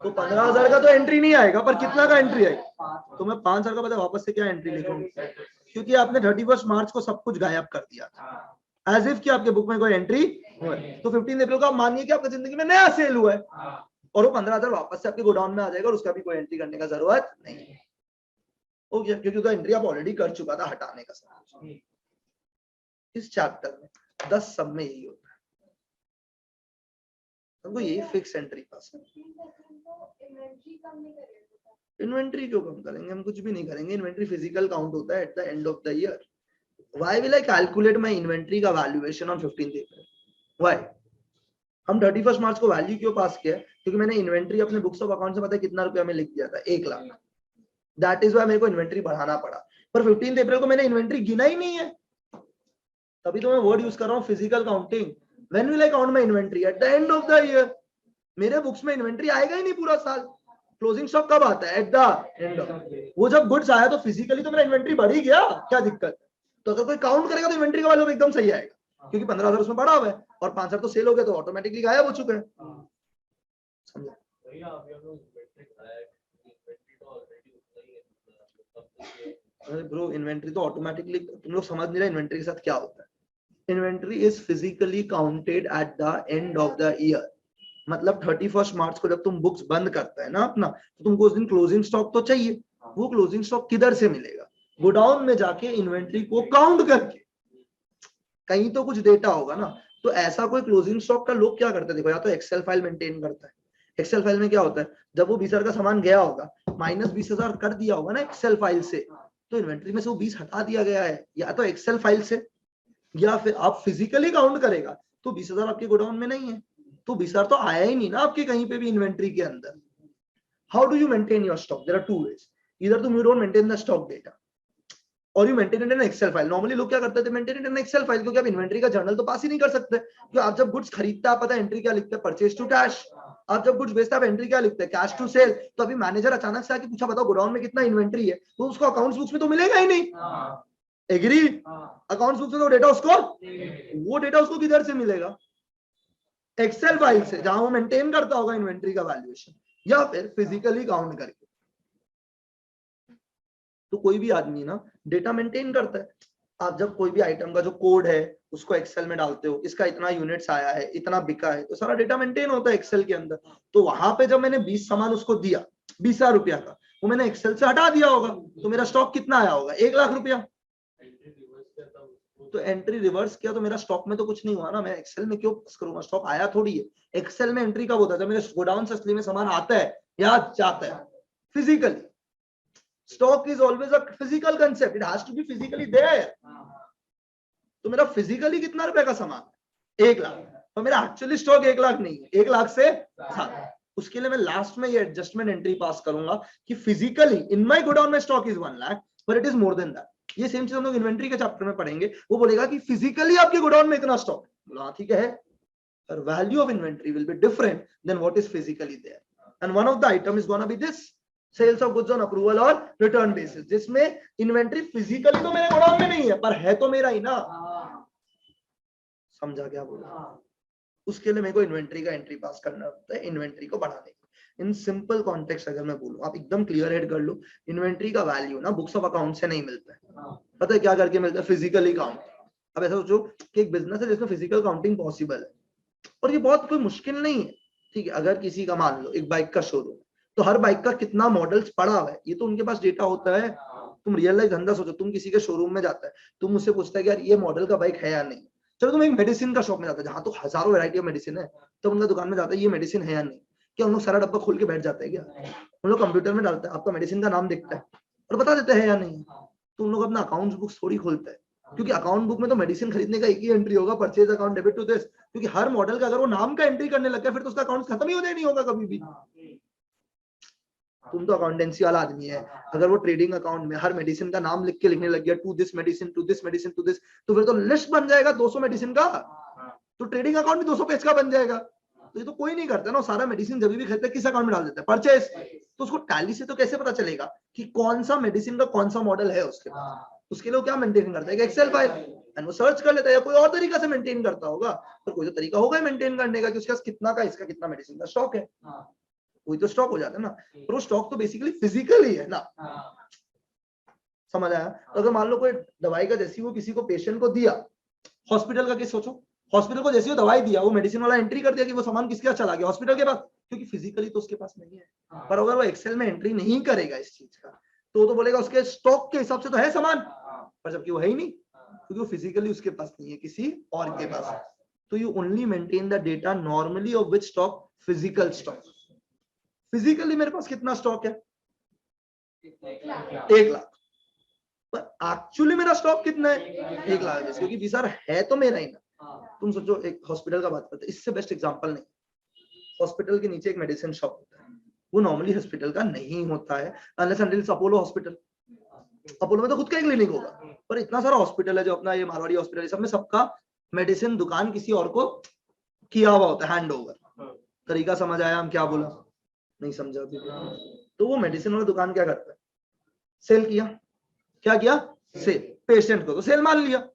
S1: तो 15,000 का तो एंट्री नहीं आएगा, पर कितना का एंट्री आएगा? तो मैं 5,000 का पता वापस से क्या एंट्री लिखूंगा, क्योंकि आपने 31 मार्च को सब कुछ गायब कर दिया था, एज इफ कि आपके बुक में कोई एंट्री हुआ है। तो 15 अप्रैल को आप मानिए कि आपकी जिंदगी में नया सेल हुआ है, और वो 15,000 वापस से आपके गोडाउन में आ जाएगा, और उसका भी कोई एंट्री करने का जरूरत नहीं है, ओके, क्योंकि उसका एंट्री आप ऑलरेडी कर चुका था हटाने का सब। इस चैप्टर में 10 सब में यही होता है, हमको यही फिक्स एंट्री पास है। इन्वेंट्री क्यों कम करेंगे, हम कुछ भी नहीं करेंगे। इन्वेंट्री फिजिकल काउंट होता है at the end of the year. Why will I calculate my inventory का valuation on 15th April? Why? हम 31 मार्च को वैल्यू क्यों पास किया? क्योंकि मैंने इन्वेंट्री अपने बुक्स ऑफ अकाउंट से पता है कितना रुपया में लिख दिया था, 1 लाख। दैट इज व्हाई मेरे को इन्वेंट्री बढ़ाना पड़ा। पर 15th अप्रैल को मैंने इन्वेंट्री गिना ही नहीं है, तभी तो मैं वर्ड यूज कर रहा हूँ physical counting. When will I count my inventory? Eight the end of the year. मेरे बुक्स में इन्वेंट्री आएगा ही नहीं पूरा साल, क्लोजिंग स्टॉक कब आता है? At the end of. वो जब गुड्स आया तो फिजिकली तो मेरा इन्वेंट्री बढ़ ही गया, क्या दिक्कत है? तो अगर कोई काउंट करेगा तो इन्वेंट्री का वैल्यू एकदम सही आएगा, क्योंकि 15,000 उसमें बढ़ा हुआ है, और 5,000 तो सेल हो गया, तो ऑटोमेटिकली गायब हो चुके हैं। समझा? अरे ब्रो, इन्वेंट्री तो ऑटोमेटिकली, तुम लोग समझ नहीं रहे इन्वेंट्री के साथ क्या होता है। Inventory is physically counted eight the end of the year. मतलब 31 मार्च को जब तुम बुक्स बंद करता है ना अपना, तो तुमको उस दिन क्लोजिंग स्टॉक तो चाहिए। वो क्लोजिंग स्टॉक किधर से मिलेगा? गोडाउन में जाके इन्वेंट्री को काउंट करके, कहीं तो कुछ डेटा होगा ना। तो ऐसा कोई क्लोजिंग स्टॉक का लोग क्या करते हैं, देखो, या तो एक्सेल फाइल मेंटेन करता है। एक्सेल फाइल में क्या होता है, जब वो 20,000 का सामान गया होगा, माइनस 20,000 कर दिया होगा ना एक्सेल फाइल से, तो इन्वेंट्री में से वो 20 हटा दिया गया है, या तो एक्सेल फाइल से, या फिर आप फिजिकली काउंट करेगा तो 20,000 आपके गोडाउन में नहीं है, तो 20,000 तो आया ही नहीं ना आपके कहीं पे भी इन्वेंट्री के अंदर। How do you maintain your stock? There are two ways, either तुम you don't maintain the stock data, और you maintain it in Excel file. Normally लोग क्या करते थे, maintain it in Excel file, क्योंकि आप इन्वेंट्री का जर्नल तो पास ही नहीं कर सकते। क्योंकि आप जब गुड्स खरीदते हैं, आप पता है एंट्री क्या लिखते हैं, परचेज टू कैश। आप जब गुड्स बेचते हैं, आप एंट्री क्या लिखते हैं, कैश टू सेल। तो अभी मैनेजर अचानक से आके पूछा, बताओ गोडाउन में कितना इन्वेंट्री है, तो उसको अकाउंट्स बुक्स में तो मिलेगा ही नहीं। एग्री? अकाउंट्स बुक्स में तो डेटा उसको, वो डेटा उसको किधर से मिलेगा? एक्सेल फाइल से, जहां वो मेंटेन करता होगा इन्वेंट्री का वैल्यूएशन, या फिर फिजिकली काउंट करके। तो कोई भी आदमी ना डेटा मेंटेन करता है। आप जब कोई भी आइटम का जो कोड है उसको एक्सेल में डालते हो, इसका इतना यूनिट्स आया है, इतना बिका है, तो सारा डेटा मेंटेन होता है एक्सेल के अंदर। तो वहां पे जब मैंने 20 सामान उसको दिया 20,000 रुपया का, वो मैंने एक्सेल से हटा दिया होगा, तो मेरा स्टॉक कितना आया होगा? 1 लाख रुपया। तो एंट्री रिवर्स किया तो मेरा स्टॉक में तो कुछ नहीं हुआ ना, मैं एक्सेल में क्यों करूंगा? स्टॉक आया थोड़ी है। एक्सेल में एंट्री कब होता है? जब मेरे गोडाउन से असली में सामान आता है या जाता है physically. Stock is always a physical concept, it has to be physically there. तो मेरा फिजिकली कितना रुपए का सामान? 1 लाख। तो मेरा एक्चुअली स्टॉक 1 लाख नहीं है, 1 लाख से ज्यादा। उसके लिए मैं लास्ट में ये एडजस्टमेंट एंट्री पास करूंगा कि फिजिकली इन माय गोडाउन में stock is 1 lakh, but it is more than that. ये सेम चीज हम लोग इन्वेंट्री के चैप्टर में पढ़ेंगे। वो बोलेगा कि फिजिकली आपके गोडाउन में इतना स्टॉक, बोला ठीक है, Her value of inventory will be different than what is physically there. And one of the item is gonna be this sales of goods on approval or return basis, जिसमें inventory physically तो मेरे godown में नहीं है पर है तो मेरा ही ना। समझा क्या बोला? उसके लिए मेरे को इन्वेंट्री का एंट्री पास करना होता है, इन्वेंट्री को बढ़ाने के। इन सिंपल कॉन्टेक्स्ट अगर मैं बोलूं, आप एकदम क्लियर हेड कर लो, इन्वेंट्री का वैल्यू ना बुक्स ऑफ अकाउंट से नहीं मिलता है। पता है क्या करके मिलता है? Physically count. अब ऐसा सोचो कि एक बिजनेस है जिसमें फिजिकल काउंटिंग पॉसिबल है, और ये बहुत कोई मुश्किल नहीं है, ठीक है। अगर किसी का मान लो एक बाइक का शोरूम, तो हर बाइक का कितना मॉडल्स पड़ा हुआ है ये तो उनके पास डेटा होता है। तुम रियल लाइफ धंधा सोचो, तुम किसी के शोरूम में जाता है, तुम मुझसे पूछता है कि यार ये मॉडल का बाइक है या नहीं। चलो तुम एक मेडिसिन का शॉप में जाता है जहां तो हजारों वैरायटी ऑफ मेडिसिन है, तो उनका दुकान में जाता है ये मेडिसिन है या नहीं, क्या उन लोग सारा डब्बा खोल के बैठ जाते हैं क्या? उन लोग कंप्यूटर में डालते हैं, आपका मेडिसिन का नाम देखता है और बता देते हैं या नहीं। तो उन लोग अपना अकाउंट बुक थोड़ी खोलते हैं, क्योंकि अकाउंट बुक में तो मेडिसिन खरीदने का एक ही एंट्री होगा, purchase account debit to this, क्योंकि हर मॉडल का अगर वो नाम का एंट्री करने लग गया फिर तो उसका अकाउंट खत्म ही हो जाए, नहीं होगा कभी भी। तुम तो अकाउंटेंसी वाला आदमी है, अगर वो ट्रेडिंग अकाउंट में हर मेडिसिन का नाम लिख के लिखने लग गया, to this medicine to this medicine to this, तो फिर तो लिस्ट बन जाएगा 200 मेडिसिन का, तो ट्रेडिंग अकाउंट भी 200 पेज का बन जाएगा। तो ये तो कोई नहीं करता ना, सारा मेडिसिन जब भी खरीदते किस अकाउंट में डाल देता है? परचेज। तो उसको टैली से तो कैसे पता चलेगा कि कौन सा मेडिसिन का कौन सा मॉडल है उसके पास? उसके लिए क्या मेंटेन करता है? एक्सेल फाइल, एंड वो सर्च कर लेता है, या कोई और तरीका से मेंटेन करता होगा, तो कोई तो तरीका होगा मेंटेन करने का कि उसके पास कितना का इसका कितना मेडिसिन का स्टॉक है, कोई तो स्टॉक हो जाता है ना। पर वो स्टॉक तो बेसिकली फिजिकल ही है ना। समझ आया? तो अगर मान लो कोई दवाई का जैसी वो किसी को पेशेंट को दिया, हॉस्पिटल का केस सोचो, हॉस्पिटल को जैसी वो दवाई दिया, वो मेडिसिन वाला एंट्री कर दिया कि वो सामान किसके पास चला गया, हॉस्पिटल के पास, क्योंकि फिजिकली तो उसके पास नहीं है। पर अगर वो एक्सेल में एंट्री नहीं करेगा इस चीज का, तो बोलेगा उसके स्टॉक के हिसाब से तो है सामान, पर जबकि वो है ही नहीं, क्योंकि वो फिजिकली उसके पास नहीं है, किसी और के पास। तो you only maintain the data normally of which stock? Physical stock. Physically मेरे पास कितना स्टॉक है? 1 लाख। पर एक्चुअली मेरा स्टॉक कितना है? 1 लाख, क्योंकि सर है तो मेरा ही ना। तुम सोचो एक हॉस्पिटल का बात करते हैं, इससे बेस्ट एग्जांपल नहीं। हॉस्पिटल के नीचे एक मेडिसिन शॉप होता है, वो नॉर्मली हॉस्पिटल का नहीं होता है, unless until Apollo hospital. Apollo में तो खुद का ही क्लिनिक होगा, पर इतना सारा हॉस्पिटल है जो अपना ये मारवाड़ी हॉस्पिटल, सब में सबका मेडिसिन दुकान किसी और को किया हुआ होता है, हैंड ओवर। तरीका समझ आया हम क्या बोला? नहीं समझा अभी? तो वो मेडिसिन वाला दुकान क्या करता है? सेल किया, क्या किया? सेल। पेशेंट को तो सेल मान लिया।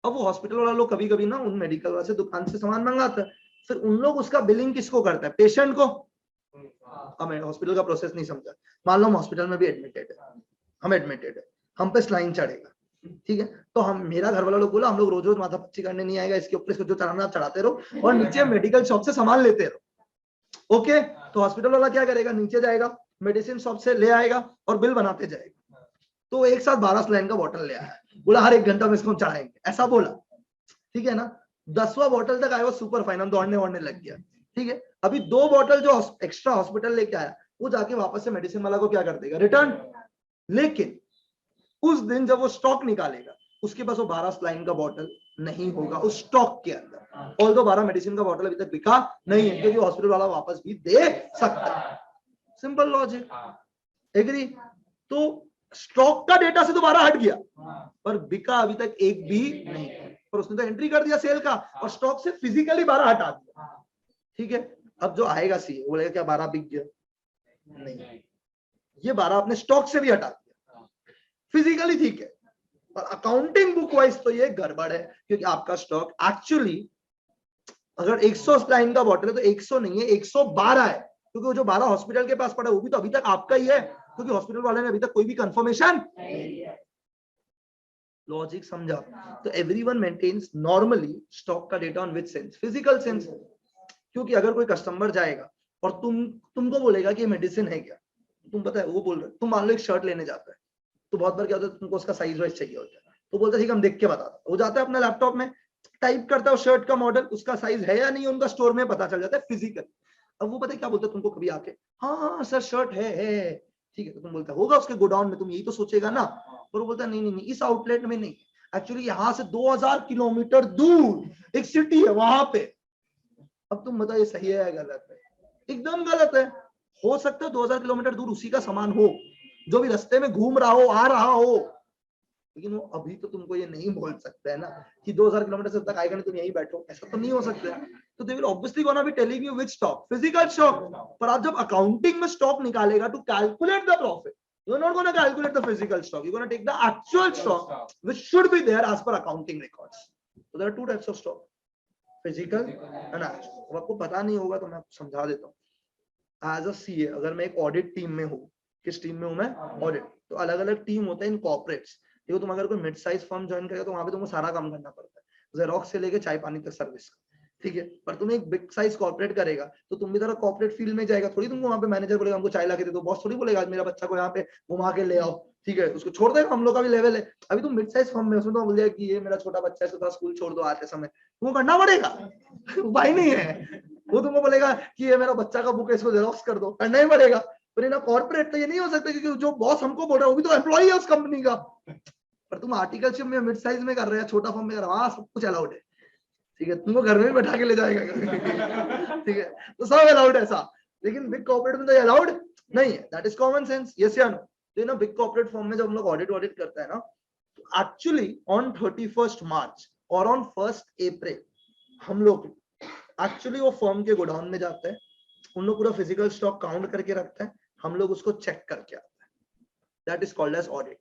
S1: अब वो हॉस्पिटल वाला लोग कभी कभी ना उन मेडिकल वाले से दुकान से सामान मंगाता है, फिर उन लोग उसका बिलिंग किसको करता है? पेशेंट को। अब मैं हॉस्पिटल का प्रोसेस नहीं समझा। मान लो हम हॉस्पिटल में भी एडमिटेड है, हम एडमिटेड है, हम पे स्लाइन चढ़ेगा, ठीक है, तो हम, मेरा घर वाला लोग बोला हम लोग रोज रोज माथा पच्ची करने नहीं आएगा, इसके ऊपर इसको जो चढ़ाना आप चढ़ाते रहो और नीचे मेडिकल शॉप से सामान लेते रहो। ओके, तो हॉस्पिटल वाला क्या करेगा? नीचे जाएगा, मेडिसिन शॉप से ले आएगा और बिल बनाते जाएगा। तो एक साथ 12 स्लाइन का बोतल ले आया, बोला हर 1 घंटा में इसको चढ़ाएंगे, ऐसा बोला, ठीक है ना। 10वां बोतल तक आया वो सुपर फाइन, हम दौड़ने वोड़ने लग गया, ठीक है। अभी 2 बोतल जो एक्स्ट्रा हॉस्पिटल लेके आया, वो जाके वापस से मेडिसिन वाला को क्या कर देगा? रिटर्न। लेकिन उस दिन जब वो स्टॉक निकालेगा, उसके पास वो 12 स्लाइन का बोतल नहीं होगा उस स्टॉक के अंदर, और 12 मेडिसिन का बोतल अभी तक बिका नहीं है, क्योंकि हॉस्पिटल वाला वापस भी दे सकता है। Simple logic, agree? तो स्टॉक का डेटा से तो 12 हट गया, पर बिका अभी तक एक भी नहीं, पर उसने तो एंट्री कर दिया सेल का, और स्टॉक से फिजिकली 12 हटा दिया, ठीक है। अब जो आएगा सी बोलेगा क्या 12 बिक गया? नहीं, ये 12 अपने स्टॉक से भी हटा दिया, फिजिकली ठीक है, पर अकाउंटिंग बुक वाइज तो ये गड़बड़ है, क्योंकि आपका स्टॉक एक्चुअली अगर 100 स्लाइन का बॉटल है तो 100 नहीं है, 112 है, क्योंकि वो जो 12 हॉस्पिटल के पास पड़ा है वो भी तो अभी तक आपका ही है, क्योंकि हॉस्पिटल वाले ने अभी तक कोई भी कंफर्मेशन नहीं। लॉजिक समझा? तो एवरीवन मेंटेन्स नॉर्मली स्टॉक का data on which sense? Physical sense. क्योंकि अगर कोई कस्टमर जाएगा और तुमको बोलेगा कि मेडिसिन है क्या, तुम पता है वो बोल रहे, तुम मान लो एक शर्ट लेने जाता है, तो बहुत बार क्या होता है तुमको उसका साइज वाइज चाहिए होता है, तो बोलता है ठीक हम देख के बता दो, वो जाता है अपना लैपटॉप में टाइप करता है शर्ट का मॉडल, उसका साइज है या नहीं उनका स्टोर में पता चल जाता है फिजिकल। अब वो पता है क्या बोलता है तुमको कभी आके, हाँ सर शर्ट है, ठीक है, तो तुम बोलता होगा उसके गोडाउन में, तुम यही तो सोचेगा ना, और वो बोलता है नहीं इस आउटलेट में नहीं, एक्चुअली यहाँ से 2000 किलोमीटर दूर एक सिटी है वहां पे। अब तुम बताओ ये सही है या गलत है? एकदम गलत है। हो सकता है 2000 किलोमीटर दूर उसी का सामान हो, जो भी रास्ते में घूम रहा हो, आ रहा हो, लेकिन वो अभी तो तुमको ये नहीं बोल सकते है ना कि 2000 किलोमीटर से तक आएगा नहीं, तुम यहीं बैठो, ऐसा तो नहीं हो सकता है। तो they will obviously gonna be telling you which stock, physical stock. पर आप जब अकाउंटिंग में स्टॉक निकालेगा to calculate the profit, you are not gonna calculate the physical stock, you gonna take the actual stock which should be there as per accounting records. So there are two types of stock, physical and actual. अब आपको पता नहीं होगा तो मैं समझा देता हूँ। एज अ सीए, अगर मैं एक ऑडिट टीम में हूँ, किस टीम में हूँ मैं? ऑडिट। तो अलग अलग टीम होते हैं इन कॉर्पोरेट्स। देखो तुम अगर कोई मिड साइज फर्म ज्वाइन करेगा तो वहां पे तुमको सारा काम करना पड़ता है, जेरोक्स से लेके चाय पानी तक सर्विस का, ठीक है। पर तुम एक बिग साइज कॉर्पोरेट करेगा तो तुम भी तरह कॉर्पोरेट फील्ड में जाएगा, थोड़ी तुमको वहां पे मैनेजर बोलेगा हमको चाय ला के दे दो, बॉस थोड़ी बोलेगा आज मेरा बच्चा को यहाँ पे घुमा के ले आओ, ठीक है, उसको छोड़ देगा। हम लोग का भी लेवल है। अभी तुम मिड साइज फर्म में, उसमें तो बोल दिया कि ये मेरा छोटा बच्चा है, इसको स्कूल छोड़ दो आते समय, तुमको करना पड़ेगा। उपाय नहीं है। वो तुमको बोलेगा कि ये मेरा बच्चा का बुक है, इसको जेरोक्स कर दो, करना ही पड़ेगा। पर इन कॉर्पोरेट तो ये नहीं हो सकता, क्योंकि जो बॉस हमको बोल रहा है वो भी तो एम्प्लॉई है उस कंपनी का। पर तुम आर्टिकलशिप में मिड साइज में कर रहे हैं, छोटा फर्म में कर रहे हो, हाँ सब कुछ अलाउड है, ठीक है, तुमको घर में भी बैठा के ले जाएगा, ठीक है, तो सब अलाउड है ऐसा। लेकिन बिग कॉर्पोरेट में तो अलाउड नहीं है, that is common sense, yes या नो। तो ना बिग कॉर्पोरेट फर्म में जब हम लोग ऑडिट करते हैं ना, तो एक्चुअली ऑन 31 मार्च और ऑन 1 अप्रैल हम लोग एक्चुअली वो फर्म के गोडाउन में जाते हैं, उन लोग पूरा फिजिकल स्टॉक काउंट करके रखते हैं, हम लोग उसको चेक करके आते हैं, that is called as audit.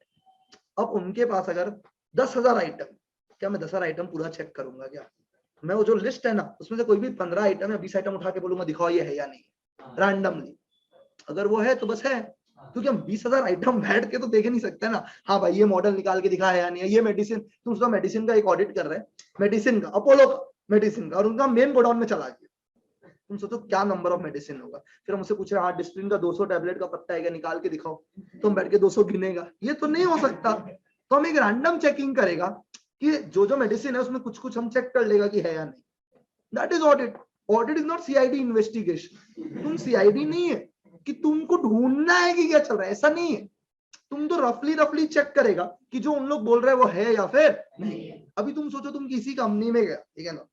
S1: अब उनके पास अगर 10,000 आइटम, क्या मैं 10,000 आइटम पूरा चेक करूंगा क्या? मैं वो जो लिस्ट है ना, उसमें से कोई भी 15 आइटम या 20 आइटम उठा के बोलूंगा दिखाओ ये है या नहीं, रैंडमली। अगर वो है तो बस है, क्योंकि हम 20,000 आइटम बैठ के तो देख नहीं सकते ना। हाँ भाई ये मॉडल निकाल के दिखाया या नहीं, ये मेडिसिन, तुम उसका मेडिसिन का एक ऑडिट कर रहे हैं, मेडिसिन का, अपोलो का मेडिसिन का, और उनका मेन गोडाउन में चला गया, तुम सोचो क्या नंबर ऑफ मेडिसिन होगा। फिर हम उससे पूछ रहे हैं हाँ डिस्प्लिन का 200 टैबलेट का पत्ता है क्या, निकाल के दिखाओ, तो हम बैठ के 200 गिनेगा, ये तो नहीं हो सकता। तो हम एक रैंडम चेकिंग करेगा कि जो जो मेडिसिन है उसमें कुछ कुछ हम चेक कर लेगा कि है या नहीं, that is audit. Audit is not CID investigation. तुम सीआईडी नहीं है कि तुमको ढूंढना है कि क्या चल रहा है, ऐसा नहीं है। तुम तो रफली चेक करेगा कि जो उन लोग बोल रहे हैं वो है या फिर नहीं। अभी तुम सोचो तुम किसी कंपनी में गया, ठीक है ना,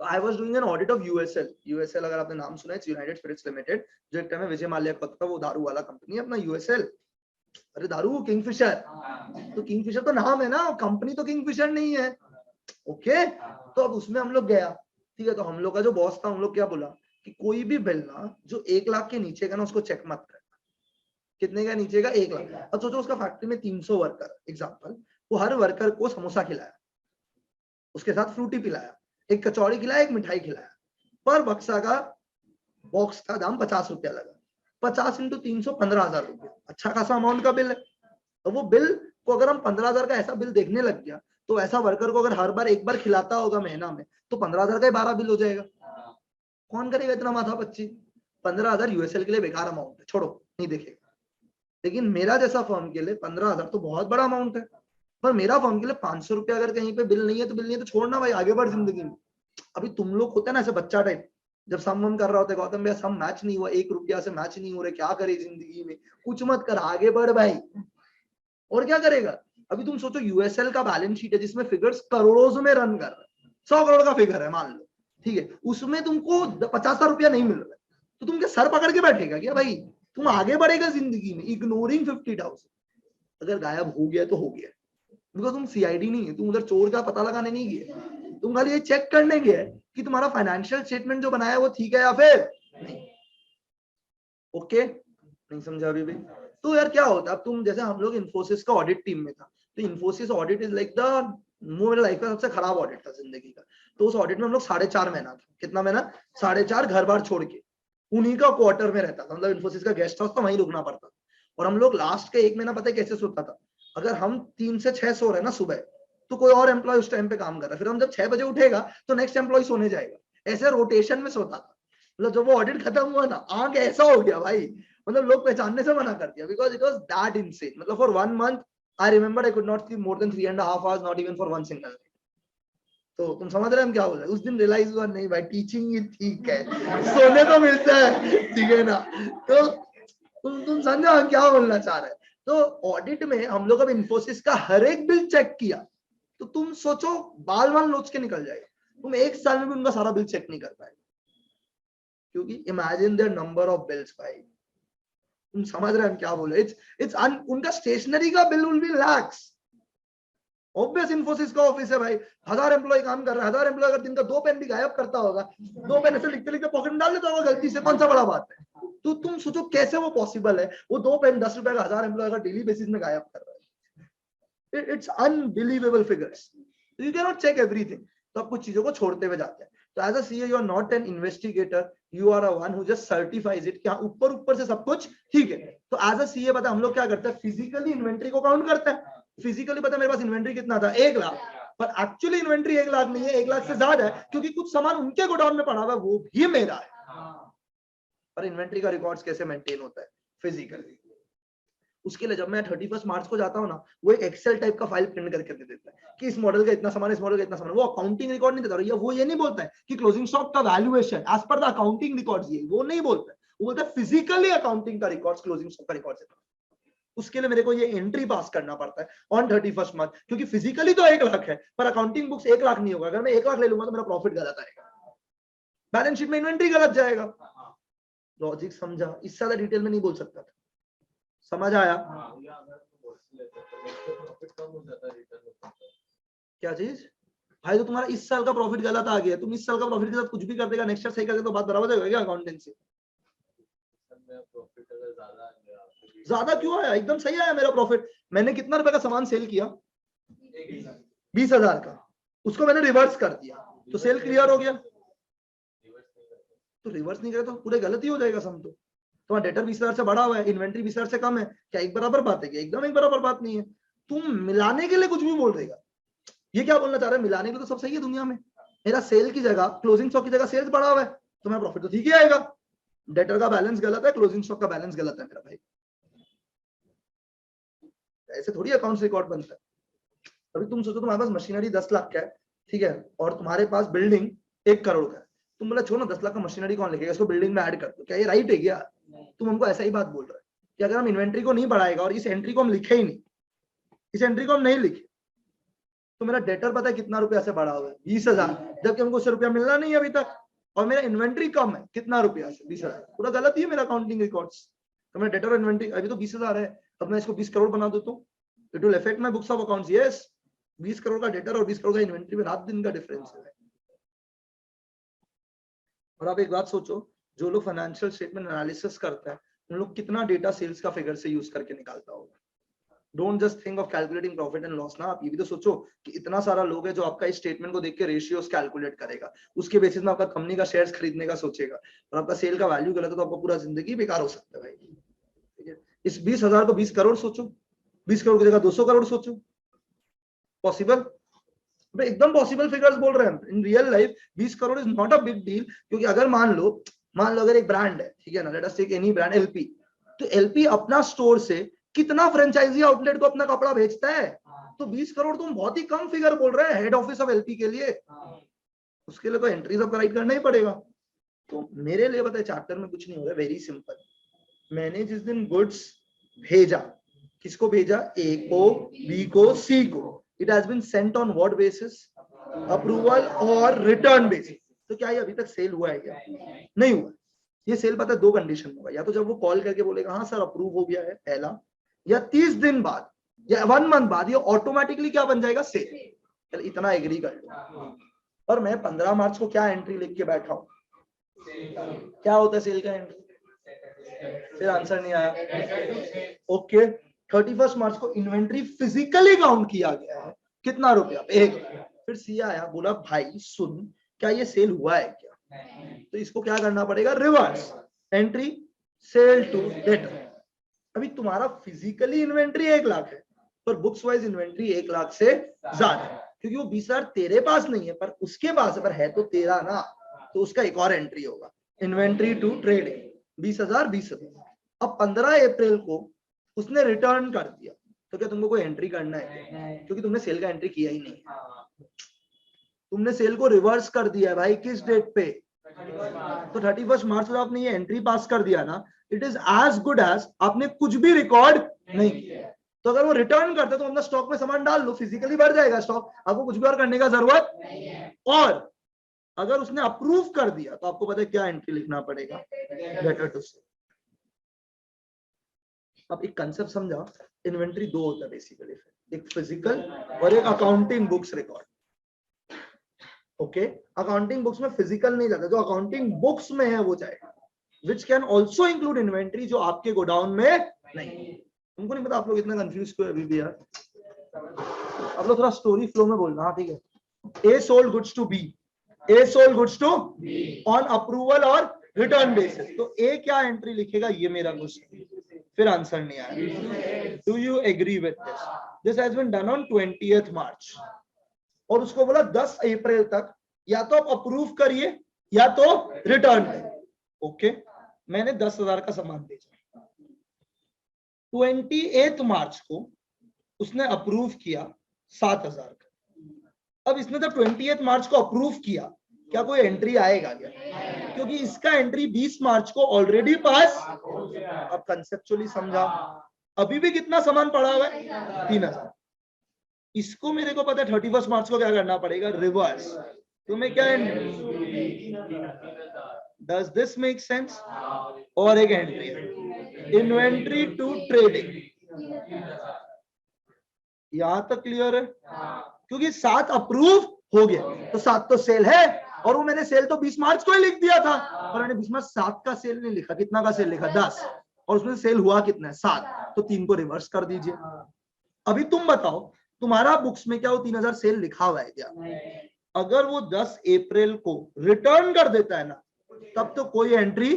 S1: तो I was doing an audit of USL. USL अगर आपने नाम सुना है, यूनाइटेड स्पिरिट्स लिमिटेड, जो एक टाइम में विजय माल्या का था, वो दारू वाला कंपनी है अपना यूएसएल। अरे दारू किंगफिशर, तो किंगफिशर तो नाम है ना, कंपनी तो किंगफिशर नहीं है, ओके। तो अब उसमें हम लोग गया, ठीक है, तो हम लोग का जो बॉस था, हम लोग क्या बोला कि कोई भी बिल ना जो 1 लाख के नीचे का ना उसको चेक मत करना। कितने का नीचे का? 1 लाख। अब सोचो उसका फैक्ट्री में 300 वर्कर एग्जाम्पल, वो हर वर्कर को समोसा खिलाया, उसके साथ फ्रूटी पिलाया, एक कचौड़ी खिलाया, एक मिठाई खिलाया, पर बक्सा का बॉक्स का दाम 50 रुपया लगा, 50 इंटू 300 15,000 रुपया, अच्छा खासा अमाउंट का बिल है। तो वो बिल को अगर हम 15,000 का ऐसा बिल देखने लग गया, तो ऐसा वर्कर को अगर हर बार एक बार खिलाता होगा महीना में, तो 15,000 का ही 12 बिल हो जाएगा। कौन करेगा इतना माथा पच्ची? 15,000 यूएसएल के लिए बेकार अमाउंट है, छोड़ो, नहीं देखेगा। लेकिन मेरा जैसा फर्म के लिए 15,000 तो बहुत बड़ा अमाउंट है। पर मेरा फर्म के लिए 500 रुपया अगर कहीं पे बिल नहीं है तो बिल नहीं है, तो छोड़ना भाई, आगे बढ़ जिंदगी में। अभी तुम लोग होते हैं ना ऐसे बच्चा टाइप, जब सम वम कर रहा होता है, गौतम भैया सम मैच नहीं हुआ, 1 रुपया से मैच नहीं हो रहे, क्या करे जिंदगी में? कुछ मत कर, आगे बढ़ भाई। और क्या करेगा? अभी तुम सोचो यूएसएल का बैलेंस शीट है जिसमें फिगर्स करोड़ों में रन कर रहा है, 100 करोड़ का फिगर है मान लो, ठीक है, उसमें तुमको 50 रुपया नहीं मिल रहा है, तो तुम क्या सर पकड़ के बैठेगा क्या भाई? तुम आगे बढ़ेगा जिंदगी में, इग्नोरिंग 50,000। अगर गायब हो गया तो हो गया, बिकॉज तुम सीआईडी नहीं है, तुम उधर चोर का पता लगाने नहीं गए, तुम खाली ये चेक करने गए कि तुम्हारा फाइनेंशियल स्टेटमेंट जो बनाया है वो ठीक है या फिर नहीं। ओके, नहीं समझा अभी भी? तो यार क्या होता है, अब तुम जैसे हम लोग इन्फोसिस का ऑडिट टीम में था, तो Infosys audit is like the मेरे लाइफ का सबसे खराब ऑडिट था जिंदगी का। तो उस ऑडिट में हम लोग 4.5 महीना था, कितना महीना? 4.5, घर बार छोड़ के उन्हीं का क्वार्टर में रहता था, मतलब इन्फोसिस का गेस्ट हाउस था, वहीं रुकना पड़ता था। और हम लोग लास्ट के 1 महीना पता है कैसे सोता था? अगर हम 3 से 6 सो रहे ना सुबह, तो कोई और एम्प्लॉय उस टाइम पे काम कर रहा है, फिर हम जब 6 बजे उठेगा तो नेक्स्ट एम्प्लॉय सोने जाएगा, ऐसे रोटेशन में सोता था। मतलब जब वो ऑडिट खत्म हुआ ना, आंख ऐसा हो गया भाई, मतलब लोग पहचानने से मना कर दिया, because it was that insane. मतलब for 1 month I remember I could not sleep more than 3.5 hours, not even for 1 single day. तो तुम समझ रहे हैं हम क्या बोल रहे हैं? उस दिन रियलाइज हुआ नहीं भाई, टीचिंग ही ठीक है, सोने तो मिलता है, ठीक है ना। तो तुम समझो हम क्या बोलना चाह रहे हैं। तो ऑडिट में हम लोग अब इन्फोसिस का हर एक बिल चेक किया, तो तुम सोचो बाल बाल नोच के निकल जाएगा, तुम 1 साल में भी उनका सारा बिल चेक नहीं कर पाएगा, क्योंकि imagine there number of bills भाई। तुम समझ रहे हैं हम क्या बोले? इट्स उनका स्टेशनरी का bill will be lakhs, obvious Infosys का ऑफिस है भाई, 1000 एम्प्लॉय काम कर रहा है, 1000 एम्प्लॉय अगर दिन का 2 पेन भी गायब करता होगा, 2 पेन ऐसे लिखते लिखते पॉकेट में डाल लेता होगा गलती से, कौन सा बड़ा बात है? तो तुम सोचो कैसे वो पॉसिबल है, वो 2 पेन 10 रुपए का 1000 एम्प्लॉय अगर डेली बेसिस में गायब कर रहा है, it's unbelievable figures. You can not check everything, तो आप कुछ चीजों को छोड़ते हुए जाते हैं। तो as a CA you are not an investigator, you are a one who just certifies it, क्या ऊपर ऊपर से सब कुछ ठीक है। तो एज अ सीए पता हम लोग क्या करते हैं, फिजिकली इन्वेंट्री को काउंट करते हैं। फिजिकली पता मेरे पास इन्वेंट्री कितना था, 1 लाख, पर एक्चुअली इन्वेंट्री 1 लाख नहीं है, 1 लाख से ज्यादा है, क्योंकि कुछ सामान उनके गोडाउन में पड़ा हुआ है वो भी मेरा है। पर इन्वेंट्री का रिकॉर्ड्स कैसे मेंटेन होता है, फिजिकली। उसके लिए जब मैं 31 मार्च को जाता हूँ ना, वो एक एक्सेल टाइप का फाइल प्रिंट करके दे देता है कि इस मॉडल का इतना सामान, इस मॉडल का इतना सामान। वो अकाउंटिंग रिकॉर्ड नहीं देता, वो ये नहीं बोलता है कि क्लोजिंग स्टॉक का valuation as per the accounting records, ये वो नहीं बोलता है। वो बोलता है फिजिकली अकाउंटिंग का रिकॉर्ड्स, क्लोजिंग स्टॉक का रिकॉर्ड्स है। उसके लिए मेरे को ये एंट्री पास करना पड़ता है ऑन 31 मार्च, क्योंकि फिजिकली तो 1 लाख है, पर अकाउंटिंग बुक्स 1 लाख नहीं होगा। अगर मैं 1 लाख ले लूंगा तो मेरा प्रॉफिट गलत आएगा, बैलेंस शीट में इन्वेंट्री गलत जाएगा। लॉजिक समझा? इससे ज्यादा डिटेल में नहीं बोल सकता था, समझ आया? क्या चीज भाई? तो तुम्हारा इस साल का प्रॉफिट गलत आ गया, तुम इस साल का प्रॉफिट के साथ कुछ भी कर देगा, नेक्स्ट ईयर सही कर देगा तो बात बराबर हो जाएगा अकाउंटेंसी। ज्यादा क्यों आया? एकदम सही आया मेरा प्रॉफिट। मैंने कितना रुपए का सामान सेल किया? 20,000 का, उसको मैंने रिवर्स कर दिया, तो सेल क्लियर हो गया। तो रिवर्स नहीं करे तो पूरे गलत ही हो जाएगा सम। तो तुम्हारा डेटर 20,000 से बढ़ा हुआ है, इन्वेंट्री 20,000 से कम है, क्या एक बराबर बात है? क्या एकदम एक बराबर बात नहीं है। तुम मिलाने के लिए कुछ भी बोल देगा। ये क्या बोलना चाह रहे हैं? मिलाने के लिए तो सब सही है दुनिया में। मेरा सेल की जगह, क्लोजिंग स्टॉक की जगह सेल्स बढ़ा हुआ है, तो मेरा प्रॉफिट तो ठीक ही आएगा। डेटर का बैलेंस गलत है, क्लोजिंग स्टॉक का बैलेंस गलत है मेरा भाई। ऐसे थोड़ी अकाउंट्स रिकॉर्ड बनता है। अभी तुम सोचो तुम्हारे पास मशीनरी 10 लाख का है, ठीक है, और तुम्हारे पास बिल्डिंग 1 करोड़ का है। तुम बोला छोड़ो 10 लाख का मशीनरी कौन लिखेगा, इसको बिल्डिंग में ऐड कर दो। क्या ये राइट है क्या? तुम हमको ऐसा ही बात बोल रहे हो कि अगर हम इन्वेंट्री को नहीं बढ़ाएगा और इस एंट्री को हम लिखे ही नहीं, इस एंट्री को हम नहीं लिखे, तो मेरा डेटर पता है कितना रुपया से बढ़ा हुआ है? 20,000, जबकि हमको उससे रुपया मिलना नहीं है अभी तक, और मेरा इन्वेंट्री कम है कितना रुपया से? 20,000। पूरा गलत ही है मेरा अकाउंटिंग रिकॉर्ड्स। तो मेरा डेटर और इन्वेंट्री अभी तो 20,000 है, अब मैं इसको 20 करोड़ बना देता हूँ, it will affect my books of accounts. Yes, 20 crore का डेटर और 20 करोड़ का इन्वेंट्री में रात दिन का डिफरेंस है। और आप एक बात सोचो, जो लोग फाइनेंशियल स्टेटमेंट एनालिसिस करते हैं, उन लोग कितना डेटा सेल्स का फिगर से यूज करके निकालता होगा। Don't just think of calculating profit and loss ना, आप ये भी तो सोचो कि इतना सारा लोग है जो आपका इस स्टेटमेंट को देख के रेशियोस कैलकुलेट करेगा, उसके बेसिस में आपका कंपनी का शेयर्स खरीदने का सोचेगा, और आपका सेल का वैल्यू गलत है तो आपका पूरा जिंदगी बेकार हो सकता है भाई। ठीक है, इस 20,000 को 20 करोड़ सोचो, 20 करोड़ की जगह 200 करोड़ सोचो, पॉसिबल? एकदम पॉसिबल फिगर्स बोल रहे हैं। In real life 20 crore is not a big deal, क्योंकि अगर मान लो अगर एक ब्रांड है, ठीक है ना, let us take any brand LP, तो एलपी अपना स्टोर से कितना फ्रेंचाइजी आउटलेट को अपना कपड़ा बेचता है? तो 20 करोड़ तुम बहुत ही कम फिगर बोल रहे हैं हेड ऑफिस ऑफ एलपी के लिए। उसके लिए तो एंट्रीज ऑफ राइट करना ही पड़ेगा। तो मेरे लिए पता है चैप्टर में कुछ नहीं हो रहा है, वेरी सिंपल। मैंने जिस दिन गुड्स भेजा, किसको भेजा? ए को, बी को, सी को, it has been sent on what basis? Approval और रिटर्न बेसिस। तो क्या ये अभी तक सेल हुआ है क्या? नहीं हुआ। ये सेल पता है 2 कंडीशन में होगा, या तो जब वो कॉल करके बोलेगा हाँ सर अप्रूव हो गया है पहला, या 30 दिन बाद या 1 मंथ बाद ये ऑटोमेटिकली क्या बन जाएगा? सेल। इतना एग्री कर लो। और मैं 15 मार्च को क्या एंट्री लिख के बैठा हूं? क्या होता है सेल का एंट्री? फिर आंसर नहीं आया। ओके, 31 मार्च को इन्वेंट्री फिजिकली काउंट किया गया है, कितना रुपया? 1 रुपया। फिर सी आया, बोला भाई सुन, क्या ये सेल हुआ है क्या? तो इसको क्या करना पड़ेगा? Reverse entry, sale to debtor. अभी तुम्हारा फिजिकली इन्वेंट्री 1 लाख है, पर बुक्स वाइज इन्वेंट्री 1 लाख से ज्यादा है, क्योंकि वो 20,000 तेरे पास नहीं है पर उसके पास है, पर है तो तेरा ना, तो उसका एक और एंट्री होगा, इन्वेंट्री टू ट्रेडिंग, 20,000 20,000। अब 15 अप्रैल को उसने रिटर्न कर दिया, तो क्या तुमको कोई एंट्री करना है? क्योंकि तुमने सेल का एंट्री किया ही नहीं है, तुमने सेल को रिवर्स कर दिया है भाई। किस डेट पे? तो 31 मार्च को आपने ये एंट्री पास कर दिया ना, it is as good as आपने कुछ भी रिकॉर्ड नहीं किया। तो अगर वो रिटर्न करते तो अपना स्टॉक में सामान डाल लो, फिजिकली बढ़ जाएगा स्टॉक, आपको कुछ भी और करने का जरूरत नहीं है। और अगर उसने अप्रूव कर दिया तो आपको पता है क्या एंट्री लिखना पड़ेगा? Letter to sale. अब एक कंसेप्ट समझा, इन्वेंट्री 2 होता है बेसिकली। एक फिजिकल और एक accounting books record. Okay, accounting books में फिजिकल नहीं जाता, जो अकाउंटिंग बुक्स में है वो जाएगा, which can also include inventory जो आपके गोडाउन में नहीं। हमको नहीं पता आप लोग इतना कंफ्यूज क्यों अभी भी यार, आप लोग थोड़ा स्टोरी फ्लो में बोलना। हाँ ठीक है। A sold goods to B, A sold goods to on approval और रिटर्न बेसिस। तो ए क्या एंट्री लिखेगा, ये मेरा क्वेश्चन, फिर आंसर नहीं आया। Do you agree with this? This has been done on 20th March, और उसको बोला 10 अप्रैल तक या तो आप अप्रूव करिए या तो रिटर्न करिए। ओके, मैंने 10,000 का सामान भेजा, 28 मार्च को उसने अप्रूव किया 7,000 का। अब इसने जब 28 मार्च को अप्रूव किया, क्या कोई एंट्री आएगा क्या? क्योंकि इसका एंट्री 20 मार्च को ऑलरेडी पास। अब कंसेप्चुअली समझा, अभी भी कितना सामान पड़ा हुआ है, 3,000। इसको मेरे को पता है 31 मार्च को क्या करना पड़ेगा, रिवर्स। तो मैं क्या, डज दिस मेक सेंस? और एक एंट्री, इन्वेंट्री टू ट्रेडिंग, यहां तक क्लियर है? क्योंकि 7 अप्रूव हो गया तो 7 तो सेल है, और वो मैंने सेल तो 20 मार्च को ही लिख दिया था, और मैंने 20 मार्च 7 का सेल नहीं लिखा, कितना का सेल लिखा, 10, और उसमें सेल हुआ कितना है, 7, तो 3 को रिवर्स कर दीजिए। अभी तुम बताओ, तुम्हारा बुक्स में क्या वो 3,000 सेल लिखा हुआ है क्या? अगर वो 10 अप्रैल को रिटर्न कर देता है ना, तब तो कोई एंट्री,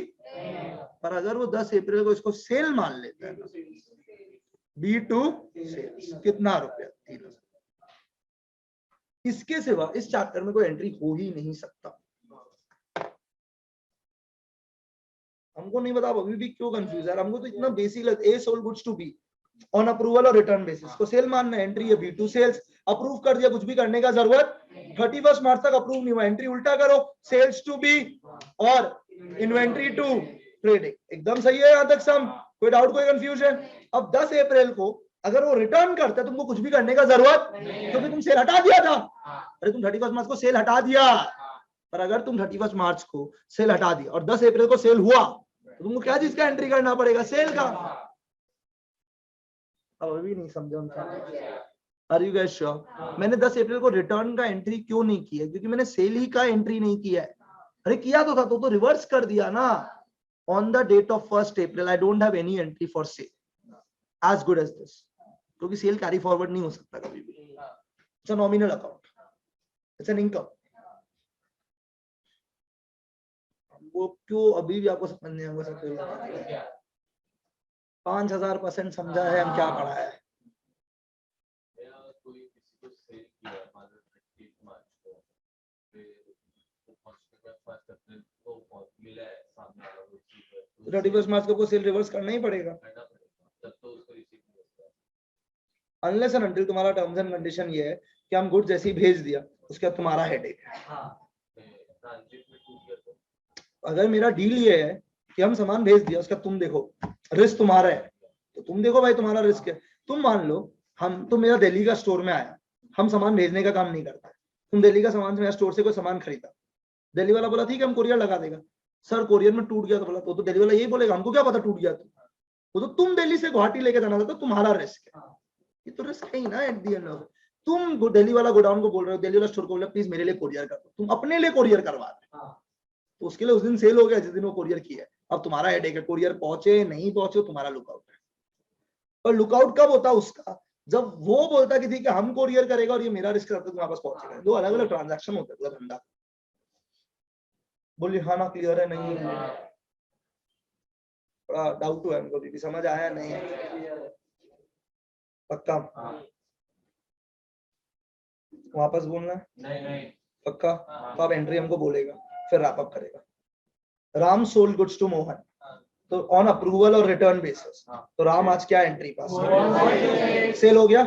S1: पर अगर वो 10 अप्रैल को इसको सेल मान लेता है ना, B2 सेल्स, कितना रुपया, 3,000। इसके सिवा इस चैप्टर में कोई एंट्री हो ही नहीं सकता। हमको नहीं पता अभी भी क्यों कंफ्यूज है, हमको तो इतना बेसिक लगता है। A sold goods to B on approval और रिटर्न बेसिस को सेल मानना है, एंट्री है B2 सेल्स, अप्रूव कर दिया, कुछ भी करने का जरूरत। 31 मार्च तक अप्रूव नहीं हुआ, एंट्री उल्टा करो, सेल्स टू बी और इन्वेंट्री टू ट्रेडिंग। एकदम सही है, यहां तक सम, कोई डाउट, कोई कंफ्यूजन? अब 10 अप्रैल को अगर वो रिटर्न करता है, तुमको कुछ भी करने का जरूरत, क्योंकि तुम सेल हटा दिया था। अरे तुम 31 मार्च को सेल हटा दिया, पर अगर तुम 31 मार्च को सेल हटा दिया और 10 अप्रैल को सेल हुआ, तो तुमको क्या चीज का एंट्री करना पड़ेगा, सेल का। अब अभी नहीं समझा। Are you guys sure? मैंने 10 अप्रैल को रिटर्न का एंट्री क्यों नहीं किया, क्योंकि मैंने सेल ही का एंट्री नहीं किया है। अरे किया तो था, तो रिवर्स कर दिया ना। On the date of 1st April I don't have any entry for sale as good as this, क्योंकि सेल कैरी फॉरवर्ड नहीं हो सकता कभी भी। It's a nominal account, it's an income. वो क्यों अभी भी आपको समझ नहीं आएगा? 5,000% समझा है हम क्या पढ़ा है। तो 31 मार्च को सेल रिवर्स करना ही पड़ेगा, अनलेस एंड अनटिल तुम्हारा टर्म्स एंड कंडीशन ये है कि हम गुड्स जैसे ही भेज दिया, उसके बाद तुम्हारा हेडेक है। अगर मेरा डील ये है कि हम सामान भेज दिया, उसका तुम देखो, रिस्क तुम्हारा है, तो तुम देखो भाई तुम्हारा रिस्क है। तुम मान लो तुम मेरा दिल्ली का स्टोर में आया, हम सामान भेजने का काम नहीं करता, तुम दिल्ली का सामान से मेरा स्टोर से कोई सामान खरीदा, दिल्ली वाला बोला ठीक है हम कोरियर लगा देगा, सर कोरियर में टूट गया, तो बोला तो दिल्ली वाला यही बोलेगा हमको क्या पता टूट गया, वो तो तुम दिल्ली से गुवाहाटी लेके जाना था, तो तुम्हारा रिस्क है। ये तो रिस्क है ही ना एट द एंड ऑफ। तुम दिल्ली वाला गोडाउन को बोल रहे हो, दिल्ली वाला स्टोर को बोल रहे हो प्लीज मेरे लिए कोरियर कर दो, तुम अपने लिए कोरियर करवा रहे हो, तो उसके लिए उस दिन सेल हो गया जिस दिन वो कोरियर किया है। अब तुम्हारा हेडेक है, कोरियर पहुंचे नहीं पहुंचे, तुम्हारा लुकआउट है। और लुकआउट कब होता है उसका, जब वो बोलता कि ठीक है हम कोरियर करेगा और ये मेरा रिस्क रहता है तुम्हारे पास पहुंचेगा। दो अलग अलग ट्रांजैक्शन होते हैं पूरा धंधा। बोलिए हाँ ना, क्लियर है नहीं है? थोड़ा डाउट हुआ हमको भी, समझ आया नहीं? पक्का वापस बोलना है? नहीं पक्का? तो आप एंट्री हमको बोलेगा, फिर रैप अप करेगा। Ram sold goods to Mohan, तो ऑन अप्रूवल और रिटर्न बेसिस, तो राम आज क्या एंट्री पास, सेल हो गया।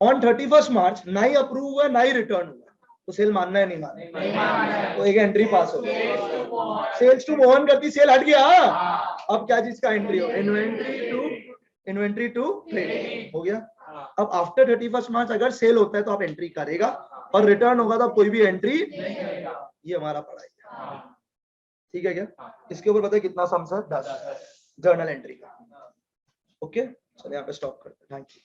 S1: ऑन 31 मार्च ना ही अप्रूव हुआ ना ही रिटर्न हुआ, तो सेल मानना है नहीं मानना? तो एक एंट्री पास हो गया, सेल्स टू मोहन करती, सेल हट गया। अब क्या चीज का एंट्री हो, इन्वेंट्री टू ट्रेडिंग हो गया। अब आफ्टर 31 मार्च अगर सेल होता है तो आप एंट्री करेगा, और रिटर्न होगा तो कोई भी एंट्री। ये हमारा पढ़ाई है, ठीक है क्या? इसके ऊपर पता है कितना सम्स है, 10 जर्नल एंट्री का। ओके चलिए यहाँ पे स्टॉप करते हैं, थैंक यू।